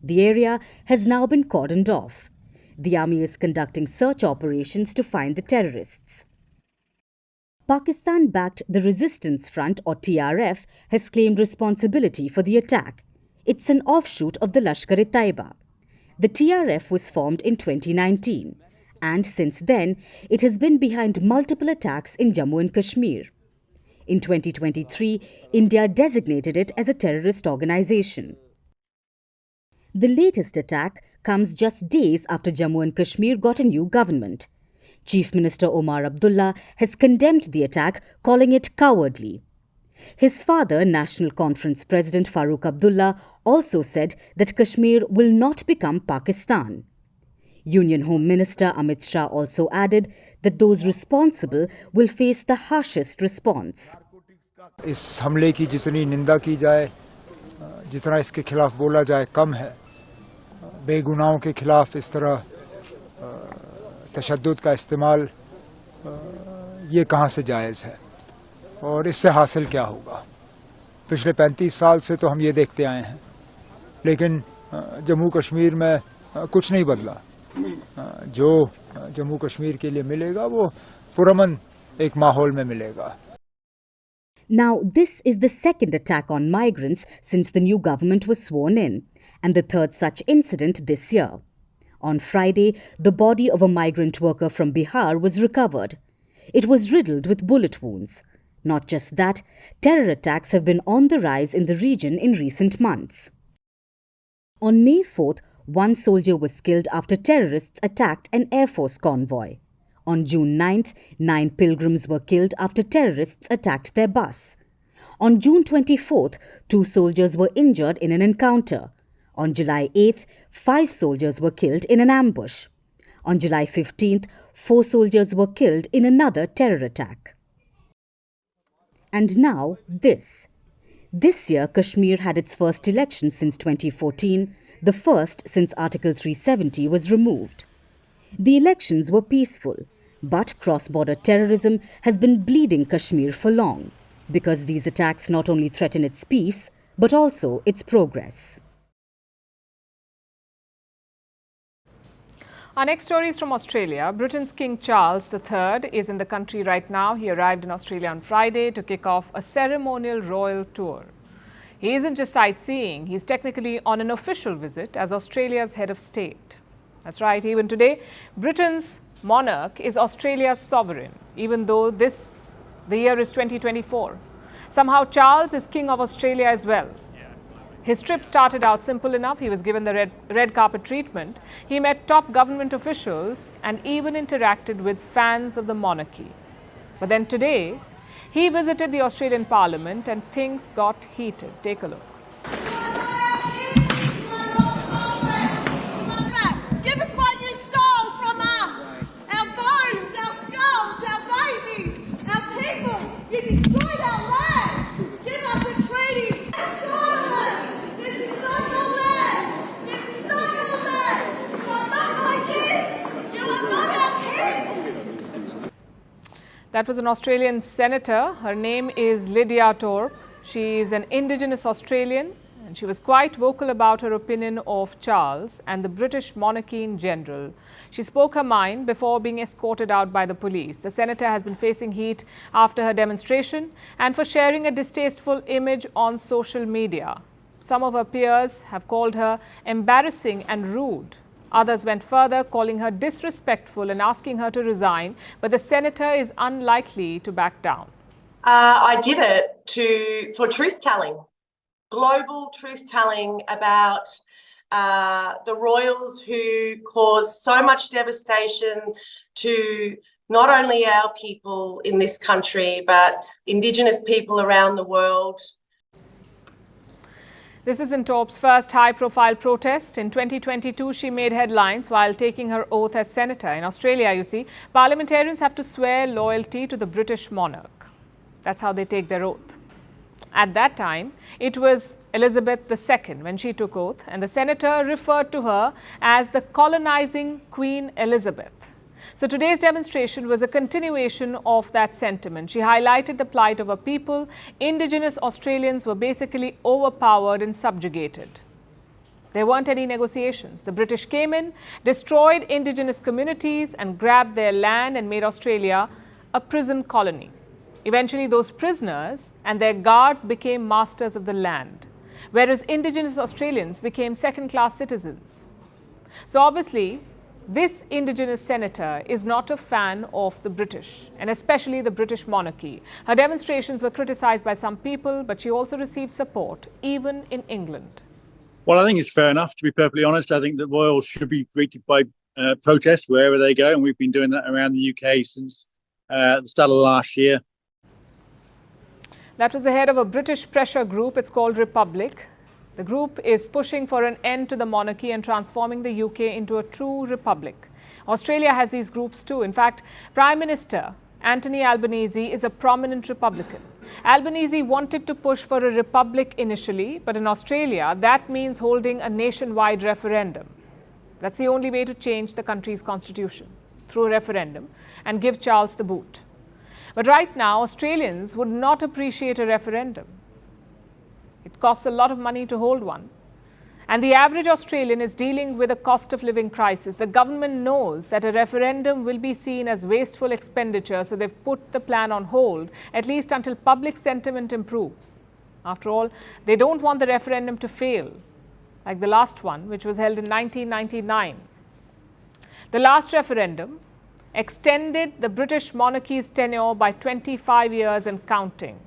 Speaker 15: The area has now been cordoned off. The army is conducting search operations to find the terrorists. Pakistan-backed the Resistance Front, or TRF, has claimed responsibility for the attack. It's an offshoot of the Lashkar-e-Taiba. The TRF was formed in 2019, and since then, it has been behind multiple attacks in Jammu and Kashmir. In 2023, India designated it as a terrorist organization. The latest attack comes just days after Jammu and Kashmir got a new government. Chief Minister Omar Abdullah has condemned the attack, calling it cowardly. His father, National Conference President Farooq Abdullah, also said that Kashmir will not become Pakistan. Union Home Minister Amit Shah also added that those responsible will face the harshest response.
Speaker 16: इस हमले की जितनी निंदा की जाए, जितना इसके खिलाफ बोला जाए कम है। बेगुनाहों के खिलाफ इस तरह तशद्दुद का इस्तेमाल ये कहाँ से जायज़ है और इससे हासिल क्या होगा? पिछले 35 साल से तो हम ये देखते आए हैं, लेकिन जम्मू कश्मीर में कुछ नहीं बदला। जो जम्मू कश्मीर के लिए मिलेगा वो पुरअमन एक माहौल में मिलेगा।
Speaker 15: Now, this is the second attack on migrants since the new government was sworn in, and the third such incident this year. On Friday, the body of a migrant worker from Bihar was recovered. It was riddled with bullet wounds. Not just that, terror attacks have been on the rise in the region in recent months. On May 4th, one soldier was killed after terrorists attacked an Air Force convoy. On June 9th, 9 pilgrims were killed after terrorists attacked their bus. On June 24th, 2 soldiers were injured in an encounter. On July 8th, 5 soldiers were killed in an ambush. On July 15th, 4 soldiers were killed in another terror attack. And now this. This year, Kashmir had its first election since 2014, the first since Article 370 was removed. The elections were peaceful, but cross-border terrorism has been bleeding Kashmir for long, because these attacks not only threaten its peace, but also its progress.
Speaker 1: Our next story is from Australia. Britain's King Charles III is in the country right now. He arrived in Australia on Friday to kick off a ceremonial royal tour. He isn't just sightseeing, he's technically on an official visit as Australia's head of state. That's right, even today, Britain's monarch is Australia's sovereign, even though the year is 2024. Somehow Charles is King of Australia as well. His trip started out simple enough. He was given the red carpet treatment. He met top government officials and even interacted with fans of the monarchy. But then today, he visited the Australian Parliament and things got heated. Take a look.
Speaker 13: Give us what you stole from us. Our bones, our skulls, our babies, our people. You destroyed our land. Give us the treaty. This is not your land. This is not your land. You are not my kids. You are not our kids.
Speaker 1: That was an Australian senator. Her name is Lydia Thorpe. She is an Indigenous Australian and she was quite vocal about her opinion of Charles and the British monarchy in general. She spoke her mind before being escorted out by the police. The senator has been facing heat after her demonstration and for sharing a distasteful image on social media. Some of her peers have called her embarrassing and rude. Others went further, calling her disrespectful and asking her to resign, but the senator is unlikely to back down.
Speaker 17: I did it for truth-telling, global truth-telling about the royals who caused so much devastation to not only our people in this country, but Indigenous people around the world.
Speaker 1: This is Intop's first high-profile protest. In 2022, she made headlines while taking her oath as senator. In Australia, you see, parliamentarians have to swear loyalty to the British monarch. That's how they take their oath. At that time, it was Elizabeth II when she took oath, and the senator referred to her as the colonizing Queen Elizabeth. So today's demonstration was a continuation of that sentiment. She highlighted the plight of her people. Indigenous Australians were basically overpowered and subjugated. There weren't any negotiations. The British came in, destroyed Indigenous communities and grabbed their land and made Australia a prison colony. Eventually, those prisoners and their guards became masters of the land, whereas Indigenous Australians became second-class citizens. So obviously, this Indigenous senator is not a fan of the British, and especially the British monarchy. Her demonstrations were criticised by some people, but she also received support, even in England.
Speaker 18: Well, I think it's fair enough, to be perfectly honest. I think that royals should be greeted by protest wherever they go, and we've been doing that around the UK since the start of last year.
Speaker 1: That was the head of a British pressure group. It's called Republic. The group is pushing for an end to the monarchy and transforming the UK into a true republic. Australia has these groups too. In fact, Prime Minister Anthony Albanese is a prominent Republican. Albanese wanted to push for a republic initially, but in Australia, that means holding a nationwide referendum. That's the only way to change the country's constitution, through a referendum, and give Charles the boot. But right now, Australians would not appreciate a referendum. It costs a lot of money to hold one. And the average Australian is dealing with a cost of living crisis. The government knows that a referendum will be seen as wasteful expenditure, so they've put the plan on hold, at least until public sentiment improves. After all, they don't want the referendum to fail, like the last one, which was held in 1999. The last referendum extended the British monarchy's tenure by 25 years and counting.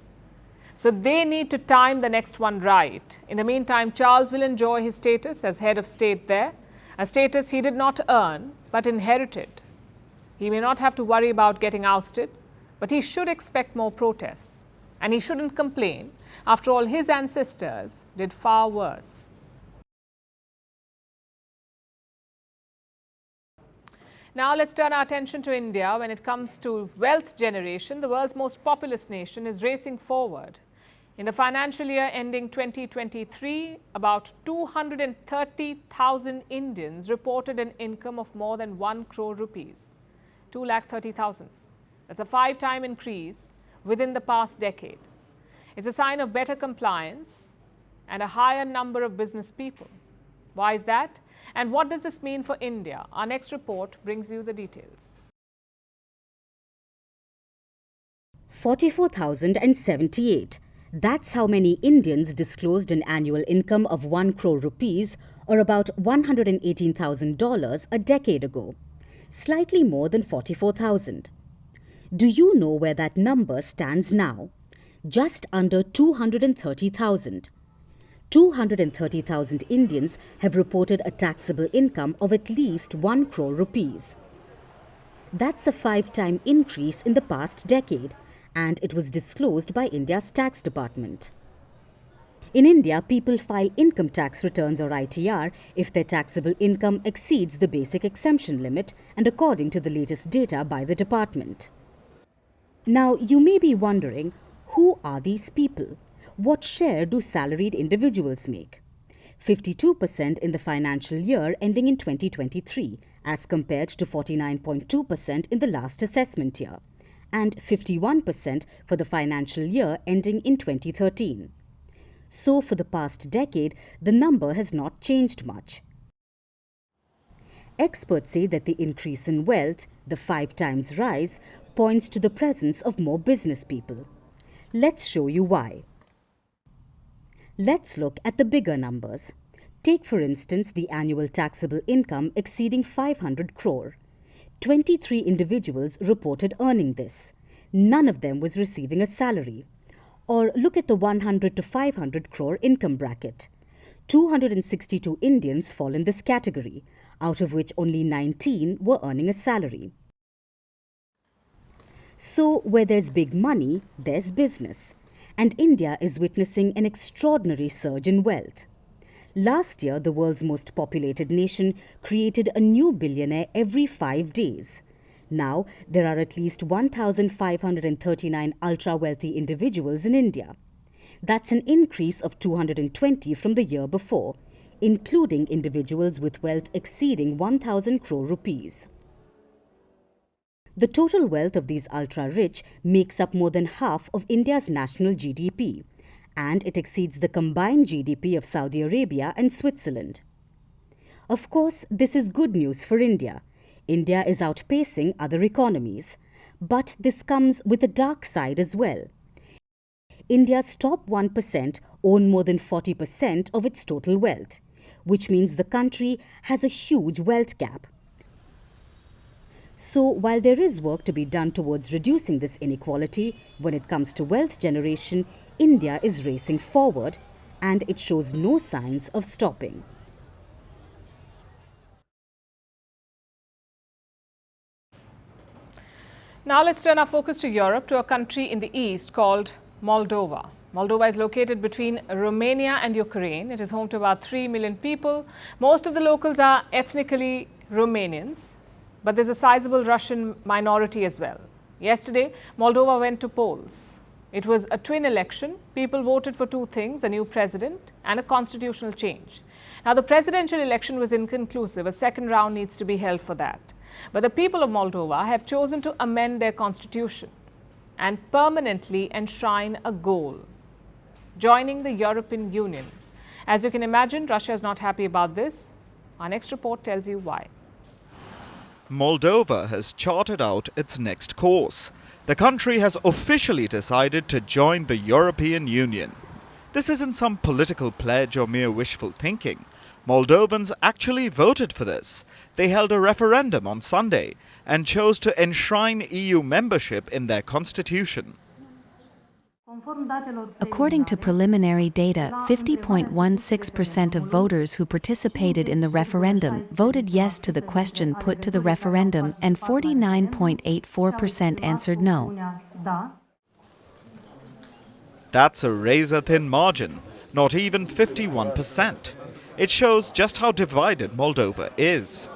Speaker 1: So they need to time the next one right. In the meantime, Charles will enjoy his status as head of state there, a status he did not earn but inherited. He may not have to worry about getting ousted, but he should expect more protests. And he shouldn't complain. After all, his ancestors did far worse. Now let's turn our attention to India. When it comes to wealth generation, the world's most populous nation is racing forward. In the financial year ending 2023, about 230,000 Indians reported an income of more than 1 crore rupees, 230,000. That's a 5-time increase within the past decade. It's a sign of better compliance and a higher number of business people. Why is that? And what does this mean for India? Our next report brings you the details.
Speaker 15: 44,078. That's how many Indians disclosed an annual income of 1 crore rupees, or about $118,000 a decade ago. Slightly more than 44,000. Do you know where that number stands now? Just under 230,000. 230,000 Indians have reported a taxable income of at least 1 crore rupees. That's a 5-time increase in the past decade, and it was disclosed by India's tax department. In India, people file income tax returns or ITR if their taxable income exceeds the basic exemption limit and according to the latest data by the department. Now, you may be wondering, who are these people? What share do salaried individuals make? 52% in the financial year ending in 2023, as compared to 49.2% in the last assessment year, and 51% for the financial year ending in 2013. So, for the past decade, the number has not changed much. Experts say that the increase in wealth, the 5-times rise, points to the presence of more business people. Let's show you why. Let's look at the bigger numbers. Take, for instance, the annual taxable income exceeding 500 crore. 23 individuals reported earning this. None of them was receiving a salary. Or look at the 100 to 500 crore income bracket. 262 Indians fall in this category, out of which only 19 were earning a salary. So, where there's big money, there's business. And India is witnessing an extraordinary surge in wealth. Last year, the world's most populated nation created a new billionaire every 5 days. Now, there are at least 1,539 ultra-wealthy individuals in India. That's an increase of 220 from the year before, including individuals with wealth exceeding 1,000 crore rupees. The total wealth of these ultra-rich makes up more than half of India's national GDP, and it exceeds the combined GDP of Saudi Arabia and Switzerland. Of course, this is good news for India. India is outpacing other economies. But this comes with a dark side as well. India's top 1% own more than 40% of its total wealth, which means the country has a huge wealth gap. So, while there is work to be done towards reducing this inequality, when it comes to wealth generation, India is racing forward, and it shows no signs of stopping.
Speaker 1: Now let's turn our focus to Europe, to a country in the east called Moldova. Moldova is located between Romania and Ukraine. It is home to about 3 million people. Most of the locals are ethnically Romanians, but there's a sizable Russian minority as well. Yesterday, Moldova went to polls. It was a twin election. People voted for two things: a new president and a constitutional change. Now, the presidential election was inconclusive. A second round needs to be held for that. But the people of Moldova have chosen to amend their constitution and permanently enshrine a goal: joining the European Union. As you can imagine, Russia is not happy about this. Our next report tells you why.
Speaker 19: Moldova has charted out its next course. The country has officially decided to join the European Union. This isn't some political pledge or mere wishful thinking. Moldovans actually voted for this. They held a referendum on Sunday and chose to enshrine EU membership in their constitution.
Speaker 20: According to preliminary data, 50.16% of voters who participated in the referendum voted yes to the question put to the referendum, and 49.84% answered no.
Speaker 19: That's a razor-thin margin, not even 51%. It shows just how divided Moldova is.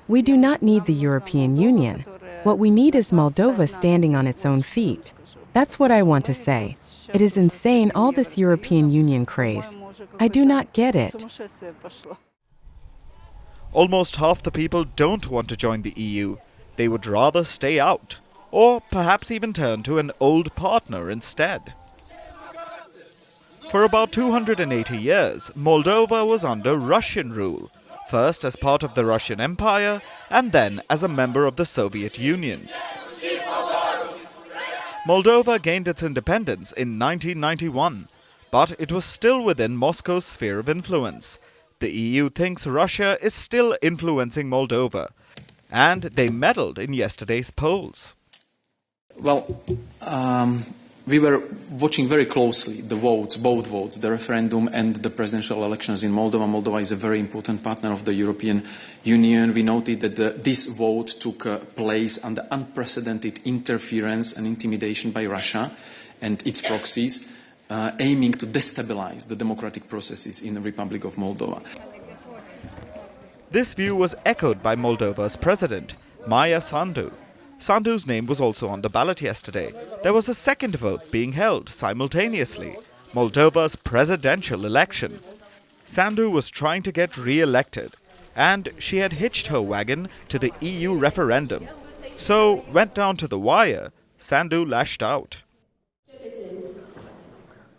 Speaker 21: We do not need the European Union. What we need is Moldova standing on its own feet. That's what I want to say. It is insane, all this European Union craze. I do not get it.
Speaker 19: Almost half the people don't want to join the EU. They would rather stay out, or perhaps even turn to an old partner instead. For about 280 years, Moldova was under Russian rule, first as part of the Russian Empire and then as a member of the Soviet Union. Moldova gained its independence in 1991, but it was still within Moscow's sphere of influence. The EU thinks Russia is still influencing Moldova, and they meddled in yesterday's polls.
Speaker 22: Well, we were watching very closely the votes, both votes, the referendum and the presidential elections in Moldova. Moldova is a very important partner of the European Union. We noted that this vote took place under unprecedented interference and intimidation by Russia and its proxies, aiming to destabilize the democratic processes in the Republic of Moldova.
Speaker 19: This view was echoed by Moldova's president, Maia Sandu. Sandu's name was also on the ballot yesterday. There was a second vote being held simultaneously, Moldova's presidential election. Sandu was trying to get re-elected, and she had hitched her wagon to the EU referendum. So, went down to the wire, Sandu lashed out.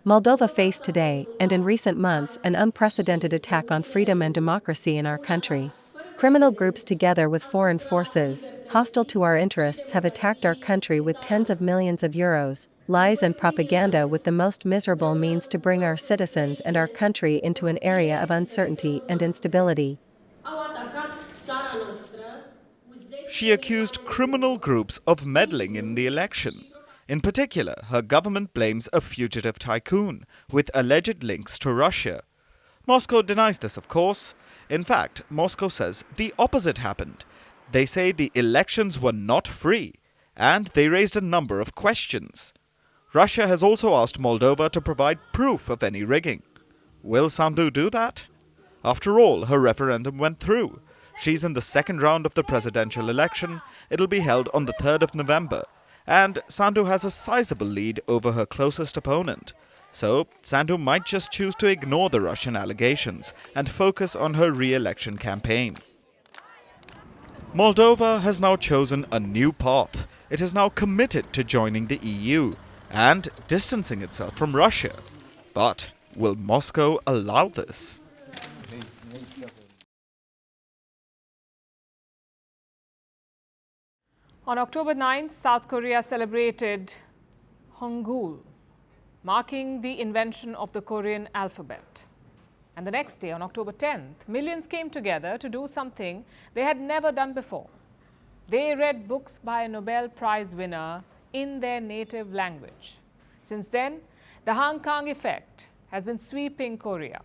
Speaker 23: Moldova faced today, and in recent months, an unprecedented attack on freedom and democracy in our country. Criminal groups together with foreign forces, hostile to our interests, have attacked our country with tens of millions of euros, lies and propaganda with the most miserable means to bring our citizens and our country into an area of uncertainty and instability.
Speaker 19: She accused criminal groups of meddling in the election. In particular, her government blames a fugitive tycoon with alleged links to Russia. Moscow denies this, of course. In fact, Moscow says the opposite happened. They say the elections were not free, and they raised a number of questions. Russia has also asked Moldova to provide proof of any rigging. Will Sandu do that? After all, her referendum went through. She's in the second round of the presidential election. It'll be held on the 3rd of November. And Sandu has a sizable lead over her closest opponent. So, Sandu might just choose to ignore the Russian allegations and focus on her re-election campaign. Moldova has now chosen a new path. It is now committed to joining the EU and distancing itself from Russia. But will Moscow allow this?
Speaker 1: On October 9th, South Korea celebrated Hangul, marking the invention of the Korean alphabet. And the next day, on October 10th, millions came together to do something they had never done before. They read books by a Nobel Prize winner in their native language. Since then, the Hong Kong effect has been sweeping Korea.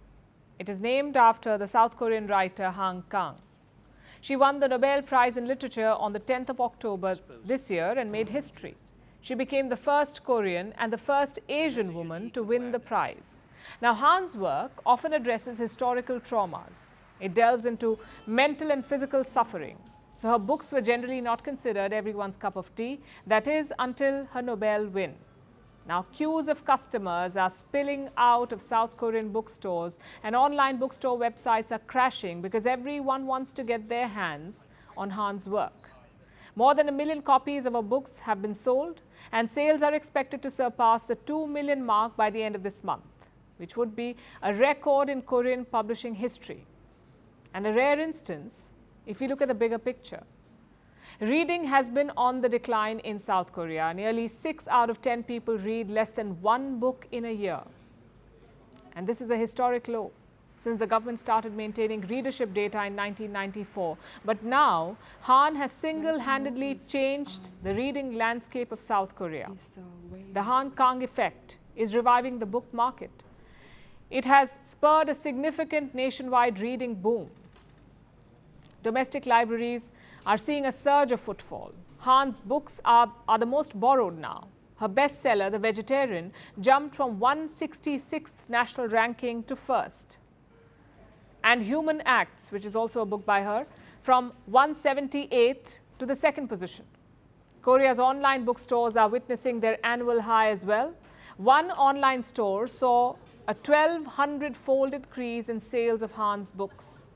Speaker 1: It is named after the South Korean writer Han Kang. She won the Nobel Prize in Literature on the 10th of October this year and made history. She became the first Korean and the first Asian woman to win the prize. Now, Han's work often addresses historical traumas. It delves into mental and physical suffering. So her books were generally not considered everyone's cup of tea, that is, until her Nobel win. Now, queues of customers are spilling out of South Korean bookstores, and online bookstore websites are crashing because everyone wants to get their hands on Han's work. More than 1 million copies of her books have been sold, and sales are expected to surpass the 2 million mark by the end of this month, which would be a record in Korean publishing history. And a rare instance if you look at the bigger picture. Reading has been on the decline in South Korea. Nearly 6 out of 10 people read less than 1 book in a year. And this is a historic low since the government started maintaining readership data in 1994. But now, Han has single-handedly changed the reading landscape of South Korea. The Han Kang effect is reviving the book market. It has spurred a significant nationwide reading boom. Domestic libraries are seeing a surge of footfall. Han's books are the most borrowed now. Her bestseller, The Vegetarian, jumped from 166th national ranking to 1st. And Human Acts, which is also a book by her, from 178th to the 2nd position. Korea's online bookstores are witnessing their annual high as well. One online store saw a 1,200-fold increase in sales of Han's books.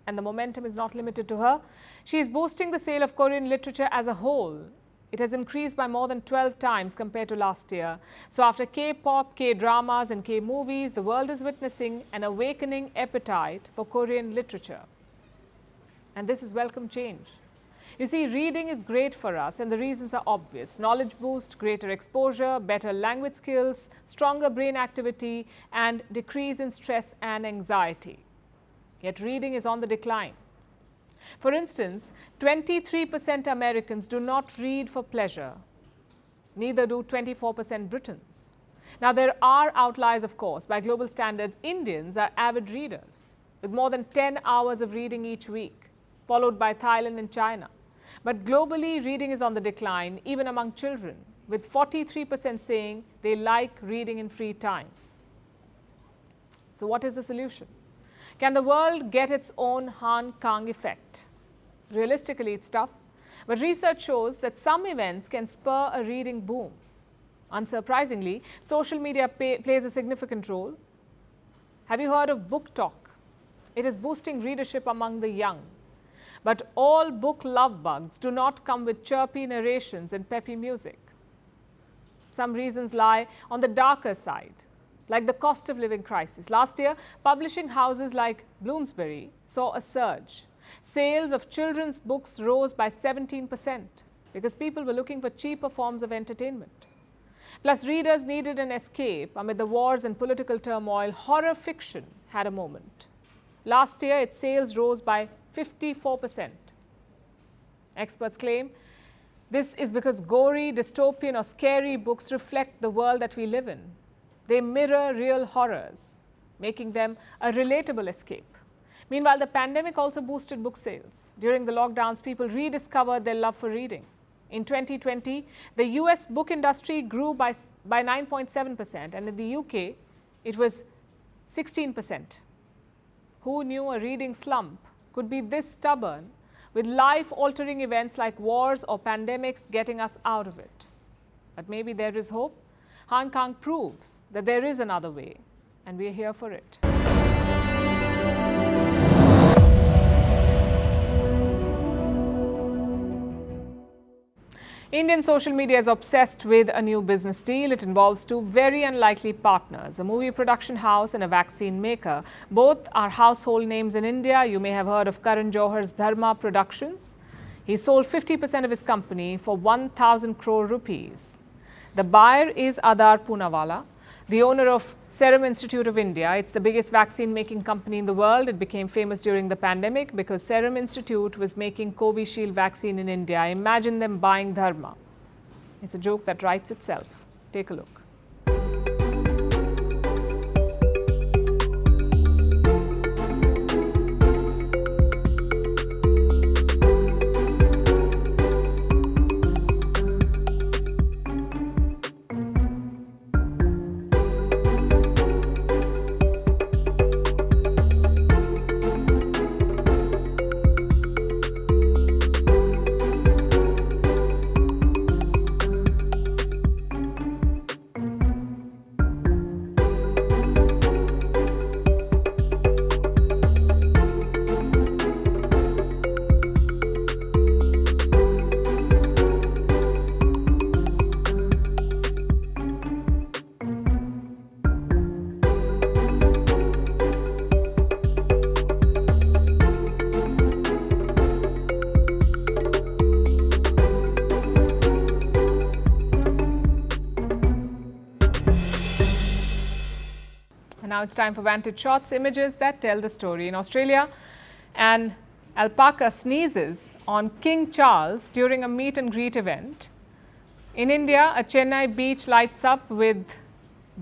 Speaker 1: And the momentum is not limited to her. She is boosting the sale of Korean literature as a whole. It has increased by more than 12 times compared to last year. So after K-pop, K-dramas and K-movies, the world is witnessing an awakening appetite for Korean literature. And this is welcome change. You see, reading is great for us and the reasons are obvious. Knowledge boost, greater exposure, better language skills, stronger brain activity and decrease in stress and anxiety. Yet reading is on the decline. For instance, 23% Americans do not read for pleasure. Neither do 24% Britons. Now, there are outliers, of course. By global standards, Indians are avid readers with more than 10 hours of reading each week, followed by Thailand and China. But globally, reading is on the decline, even among children, with 43% saying they like reading in free time. So what is the solution? Can the world get its own Han Kang effect? Realistically, it's tough, but research shows that some events can spur a reading boom. Unsurprisingly, social media plays a significant role. Have you heard of Book Talk? It is boosting readership among the young. But all book love bugs do not come with chirpy narrations and peppy music. Some reasons lie on the darker side, like the cost of living crisis. Last year, publishing houses like Bloomsbury saw a surge. Sales of children's books rose by 17% because people were looking for cheaper forms of entertainment. Plus, readers needed an escape amid the wars and political turmoil. Horror fiction had a moment. Last year, its sales rose by 54%. Experts claim this is because gory, dystopian or scary books reflect the world that we live in. They mirror real horrors, making them a relatable escape. Meanwhile, the pandemic also boosted book sales. During the lockdowns, people rediscovered their love for reading. In 2020, the US book industry grew by 9.7%, and in the UK, it was 16%. Who knew a reading slump could be this stubborn, with life-altering events like wars or pandemics getting us out of it? But maybe there is hope. Han Kang proves that there is another way, and we are here for it. Indian social media is obsessed with a new business deal. It involves two very unlikely partners, a movie production house and a vaccine maker. Both are household names in India. You may have heard of Karan Johar's Dharma Productions. He sold 50% of his company for 1,000 crore rupees. The buyer is Adar Poonawalla, the owner of Serum Institute of India. It's the biggest vaccine-making company in the world. It became famous during the pandemic because Serum Institute was making Covishield vaccine in India. Imagine them buying Dharma. It's a joke that writes itself. Take a look. Now it's time for Vantage Shots, images that tell the story. In Australia, an alpaca sneezes on King Charles during a meet and greet event. In India, a Chennai beach lights up with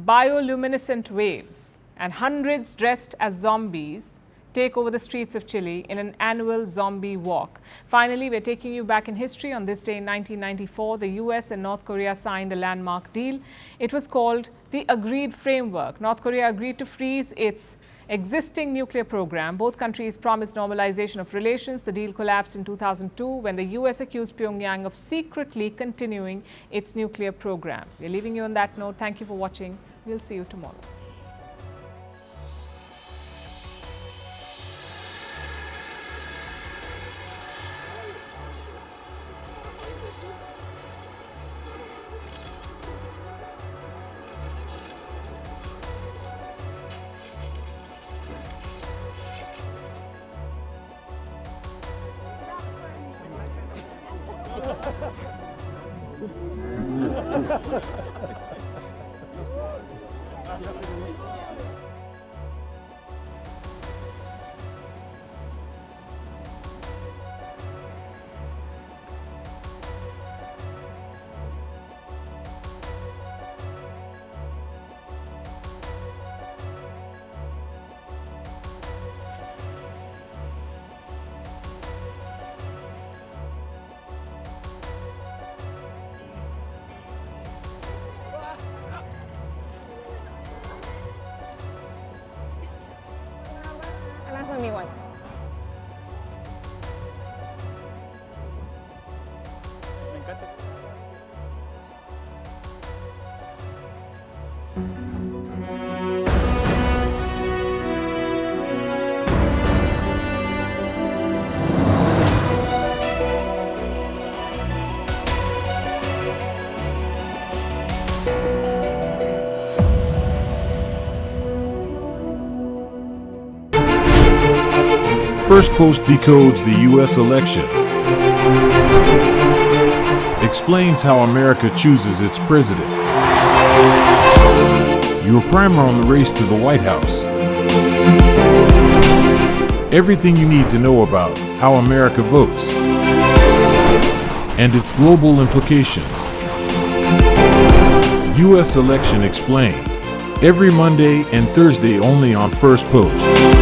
Speaker 1: bioluminescent waves, and hundreds dressed as zombies take over the streets of Chile in an annual zombie walk. Finally, we're taking you back in history. On this day in 1994, the US and North Korea signed a landmark deal. It was called the Agreed Framework. North Korea agreed to freeze its existing nuclear program. Both countries promised normalization of relations. The deal collapsed in 2002 when the US accused Pyongyang of secretly continuing its nuclear program. We're leaving you on that note. Thank you for watching. We'll see you tomorrow.
Speaker 2: Firstpost decodes the U.S. election, explains how America chooses its president. Your primer on the race to the White House. Everything you need to know about how America votes and its global implications. U.S. Election Explained. Every Monday and Thursday only on Firstpost.